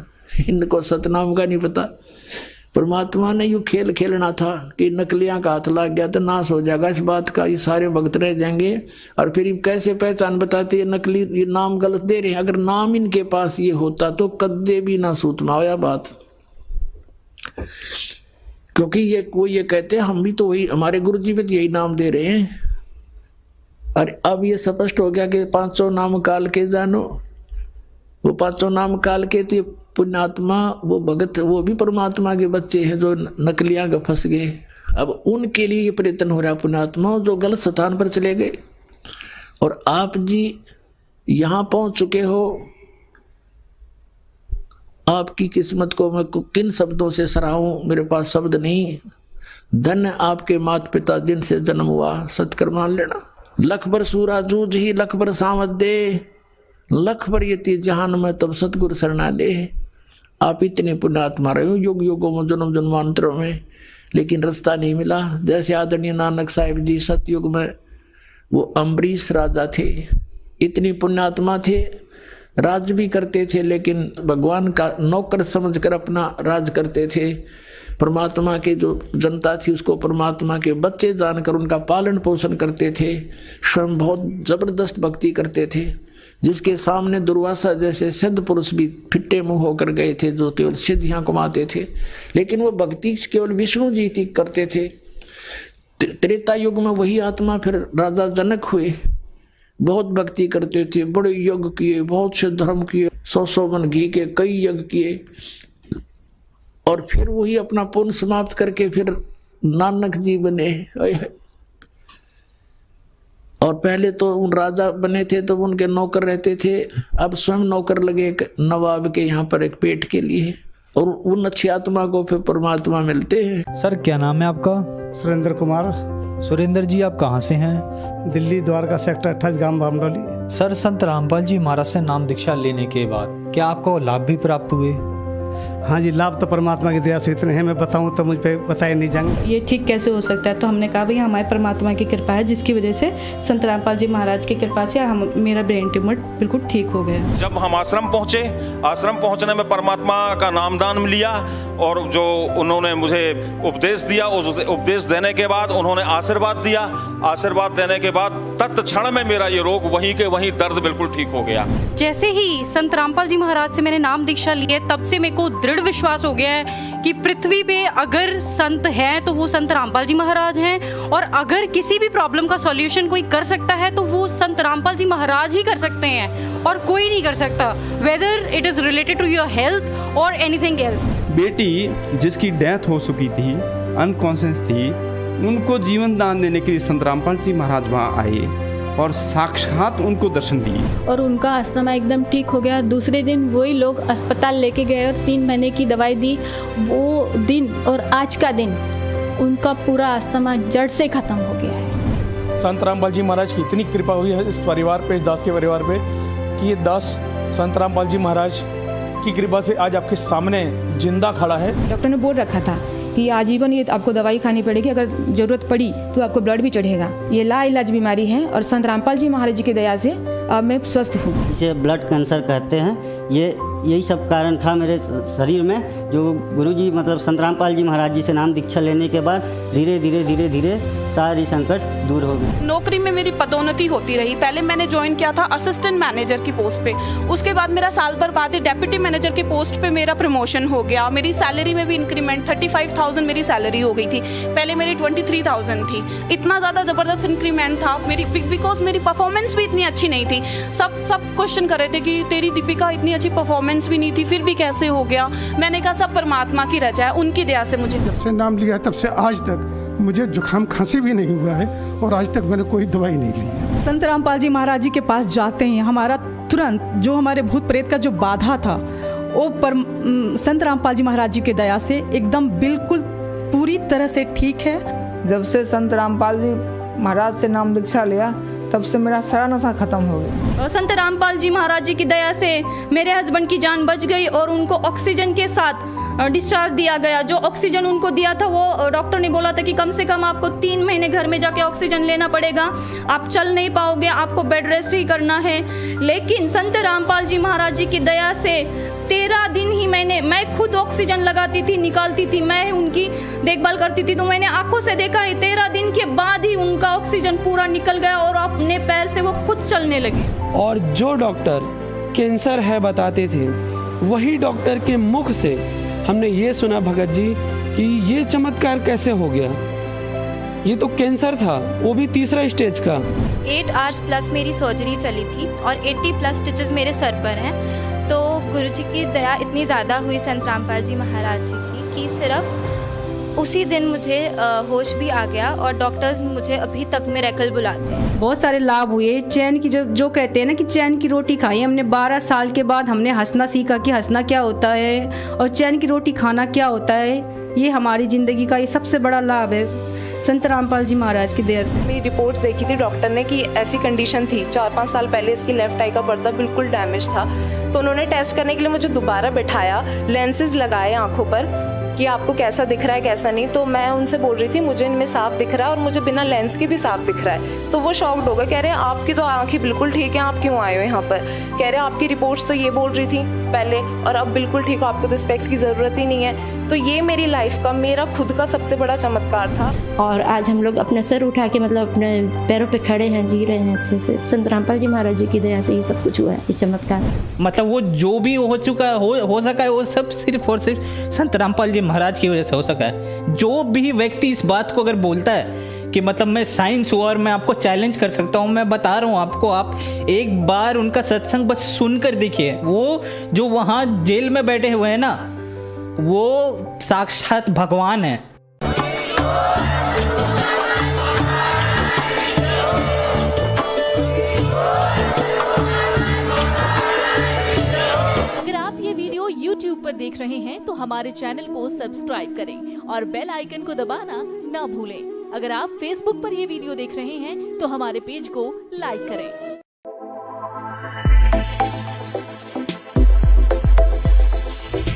इनको सतनाम का नहीं पता। परमात्मा ने यूं खेल खेलना था कि नकलियां का हाथ लग गया तो नाश हो जाएगा इस बात का, ये सारे भक्त रह जाएंगे। और फिर कैसे पहचान बताते ये नकली, ये नाम गलत दे रहे हैं। अगर नाम इनके पास ये होता तो कद्दे भी ना सूत में आया बात। क्योंकि ये कहते हैं हम भी तो वही, हमारे गुरु जी भी तो यही नाम दे रहे हैं। और अब ये स्पष्ट हो गया कि 500 नाम काल के जानो। वो 500 नाम काल के तो पुण्यात्मा, वो भगत, वो भी परमात्मा के बच्चे हैं जो नकलियां का फंस गए। अब उनके लिए ये प्रयत्न हो रहा पुण्यात्मा जो गलत स्थान पर चले गए। और आप जी यहां पहुंच चुके हो। आपकी किस्मत को मैं किन शब्दों से सराहूं, मेरे पास शब्द नहीं। धन्य आपके माता पिता जिनसे जन्म हुआ, सत्कर्म मान लेना। लख बर सूरा जूझ ही लख बर सामत दे, लख बर यति जहान में तब सतगुरु शरणा ले। आप इतने पुण्यात्मा रहे हो युग युगों में, जन्म जन्मांतरों में, लेकिन रास्ता नहीं मिला। जैसे आदरणीय नानक साहिब जी सतयुग में वो अम्बरीश राजा थे, इतनी पुण्यात्मा थे, राज भी करते थे, लेकिन भगवान का नौकर समझकर अपना राज करते थे। परमात्मा के जो जनता थी उसको परमात्मा के बच्चे जानकर उनका पालन पोषण करते थे। स्वयं बहुत जबरदस्त भक्ति करते थे, जिसके सामने दुर्वासा जैसे सिद्ध पुरुष भी फिट्टे मुंह होकर गए थे, जो केवल सिद्धियां कमाते थे। लेकिन वो भक्ति केवल विष्णु जी की करते थे। त्रेता युग में वही आत्मा फिर राजा जनक हुए, बहुत भक्ति करते थे, बड़े यज्ञ किए, बहुत से धर्म किए, 100 मन घी के कई यज्ञ किए। और फिर वही अपना पुण्य समाप्त करके फिर नानक जी बने। और पहले तो उन राजा बने थे तो उनके नौकर रहते थे, अब स्वयं नौकर लगे नवाब के यहाँ पर एक पेट के लिए। और उन अच्छी आत्मा को फिर परमात्मा मिलते हैं। सर क्या नाम है आपका? सुरेंद्र कुमार। सुरेंद्र जी आप कहाँ से हैं? दिल्ली द्वारका सेक्टर 28 गांव बामडोली। सर संत रामपाल जी महाराज से नाम दीक्षा लेने के बाद क्या आपको लाभ भी प्राप्त हुए? हाँ जी, लाभ तो परमात्मा की दया से इतने हैं, मैं बताऊं तो मुझ पे बताए नहीं जाएंगे। ये ठीक कैसे हो सकता है? तो हमने कहा भाई हमारे परमात्मा की कृपा है, जिसकी वजह से संत रामपाल जी महाराज की कृपा से मेरा ब्रेन ट्यूमर बिल्कुल ठीक हो गया। जब हम आश्रम पहुँचे, आश्रम पहुँचने में परमात्मा का नामदान लिया और जो उन्होंने मुझे उपदेश दिया, उस उपदेश देने के बाद उन्होंने आशीर्वाद दिया। आशीर्वाद देने के बाद तत्क्षण में मेरा ये रोग वहीं के वहीं दर्द बिल्कुल ठीक हो गया। जैसे ही संत रामपाल जी महाराज से मैंने नाम दीक्षा ली है, तब से मेरे को दृढ़ विश्वास हो गया है कि पृथ्वी पे अगर संत है तो वो संत रामपाल जी महाराज हैं। और अगर किसी भी प्रॉब्लम का सॉल्यूशन कोई कर सकता है तो वो संत रामपाल जी महाराज ही कर सकते हैं, और कोई नहीं कर सकता, whether it is related to your health और एनीथिंग एल्स। बेटी जिसकी डेथ हो चुकी थी, अनकॉन्शियस थी, उनको जीवन दान देने के लिए संत रामपाल जी महाराज वहाँ आए और साक्षात उनको दर्शन दिए और उनका अस्थमा एकदम ठीक हो गया। दूसरे दिन वही लोग अस्पताल लेके गए और 3 महीने की दवाई दी। वो दिन और आज का दिन उनका पूरा अस्थमा जड़ से खत्म हो गया है। संत रामपाल जी महाराज की इतनी कृपा हुई है इस परिवार पे, इस दास के परिवार पे, कि ये दास संत रामपाल जी महाराज की कृपा से आज आपके सामने जिंदा खड़ा है। डॉक्टर ने बोल रखा था कि आजीवन ये आपको दवाई खानी पड़ेगी, अगर जरूरत पड़ी तो आपको ब्लड भी चढ़ेगा। ये लाइलाज बीमारी है और संत रामपाल जी महाराज जी की दया से अब मैं स्वस्थ हूँ। इसे ब्लड कैंसर कहते हैं। यही सब कारण था मेरे शरीर में, जो गुरुजी मतलब संत रामपाल जी महाराज जी से नाम दीक्षा लेने के बाद धीरे धीरे सारी संकट दूर हो गए। नौकरी में मेरी पदोन्नति होती रही। पहले मैंने ज्वाइन किया था असिस्टेंट मैनेजर की पोस्ट पे, उसके बाद मेरा साल भर बाद ही डेप्यूटी मैनेजर की पोस्ट पे मेरा प्रमोशन हो गया। मेरी सैलरी में भी इंक्रीमेंट 35,000 मेरी सैलरी हो गई थी, पहले मेरी 23,000 थी। इतना ज़्यादा ज़बरदस्त इंक्रीमेंट था मेरी, बिकॉज मेरी परफॉर्मेंस भी इतनी अच्छी नहीं थी। सब क्वेश्चन कर रहे थे कि तेरी दीपिका इतनी अच्छी परफॉर्मेंस भी नहीं थी, फिर भी कैसे हो गया। मैंने कहा सब परमात्मा की रजा है, उनकी दया से मुझे। जब से नाम लिया तब से आज तक मुझे जुकाम खांसी भी नहीं हुआ है और आज तक मैंने कोई दवाई नहीं ली है। संत रामपाल जी महाराज जी के पास जाते हैं हमारा तुरंत जो हमारे भूत प्रेत का जो बाधा था वो संत रामपाल जी महाराज जी के दया से एकदम बिल्कुल पूरी तरह से ठीक है। जब से संत रामपाल जी महाराज से नाम दीक्षा लिया तब से मेरा सारा नशा खत्म हो गया। संत रामपाल जी महाराज जी की दया से मेरे हस्बैंड की जान बच गई और उनको ऑक्सीजन के साथ डिस्चार्ज दिया गया। जो ऑक्सीजन उनको दिया था वो डॉक्टर ने बोला था कि कम से कम आपको 3 महीने घर में जाके ऑक्सीजन लेना पड़ेगा, आप चल नहीं पाओगे, आपको बेड रेस्ट ही करना है। लेकिन संत रामपाल जी महाराज जी की दया से 13 दिन ही मैं खुद ऑक्सीजन लगाती थी, निकालती थी, मैं उनकी देखभाल करती थी। तो मैंने आंखों से देखा है 13 दिन के बाद ही उनका ऑक्सीजन पूरा निकल गया और अपने पैर से वो खुद चलने लगे। और जो डॉक्टर कैंसर है बताते थे, वही डॉक्टर के मुख से हमने ये सुना भगत जी कि ये चमत्कार कैसे हो गया। ये तो कैंसर था, वो भी 3रा स्टेज का। 8 आवर्स प्लस मेरी सर्जरी चली थी और 80+ स्टिचेस मेरे सर पर हैं। तो गुरुजी की दया इतनी ज़्यादा हुई संत रामपाल जी महाराज जी की कि सिर्फ उसी दिन मुझे होश भी आ गया और डॉक्टर्स मुझे अभी तक मिरेकल बुलाते हैं। बहुत सारे लाभ हुए। चैन की जो कहते हैं ना कि चैन की रोटी खाई हमने। 12 साल के बाद हमने हंसना सीखा कि हंसना क्या होता है और चैन की रोटी खाना क्या होता है। ये हमारी ज़िंदगी का ये सबसे बड़ा लाभ है संत रामपाल जी महाराज की दया से। मेरी रिपोर्ट्स देखी थी डॉक्टर ने कि ऐसी कंडीशन थी, 4-5 साल पहले इसकी लेफ्ट आई का पर्दा बिल्कुल डैमेज था। तो उन्होंने टेस्ट करने के लिए मुझे दोबारा बैठाया, लेंसेज लगाए आंखों पर कि आपको कैसा दिख रहा है कैसा नहीं। तो मैं उनसे बोल रही थी मुझे इनमें साफ दिख रहा है और मुझे बिना लेंस के भी साफ दिख रहा है। तो वो शॉक्ड हो गए, कह रहे हैं आपकी तो आंखें बिल्कुल ठीक है, आप क्यों आए हो यहाँ पर। कह रहे हैं आपकी रिपोर्ट्स तो ये बोल रही थी पहले और अब बिल्कुल ठीक हो, आपको तो स्पेक्स की ज़रूरत ही नहीं है। तो ये मेरी लाइफ का मेरा खुद का सबसे बड़ा चमत्कार था। और आज हम लोग अपना सर उठा के मतलब अपने पैरों पे खड़े हैं, जी रहे हैं अच्छे से। संत रामपाल जी महाराज जी की दया से ये सब कुछ हुआ है, ये चमत्कार। मतलब वो जो भी हो चुका हो सका है वो सब सिर्फ और सिर्फ संत रामपाल जी महाराज की वजह से हो सका है। जो भी व्यक्ति इस बात को अगर बोलता है कि मतलब मैं साइंस हुआ और मैं आपको चैलेंज कर सकता हूँ, मैं बता रहा हूँ आपको, आप एक बार उनका सत्संग बस सुनकर देखिए। वो जो वहाँ जेल में बैठे हुए हैं ना, वो साक्षात भगवान है। अगर आप ये वीडियो YouTube पर देख रहे हैं तो हमारे चैनल को सब्सक्राइब करें और बेल आइकन को दबाना ना भूलें। अगर आप Facebook पर ये वीडियो देख रहे हैं तो हमारे पेज को लाइक करें।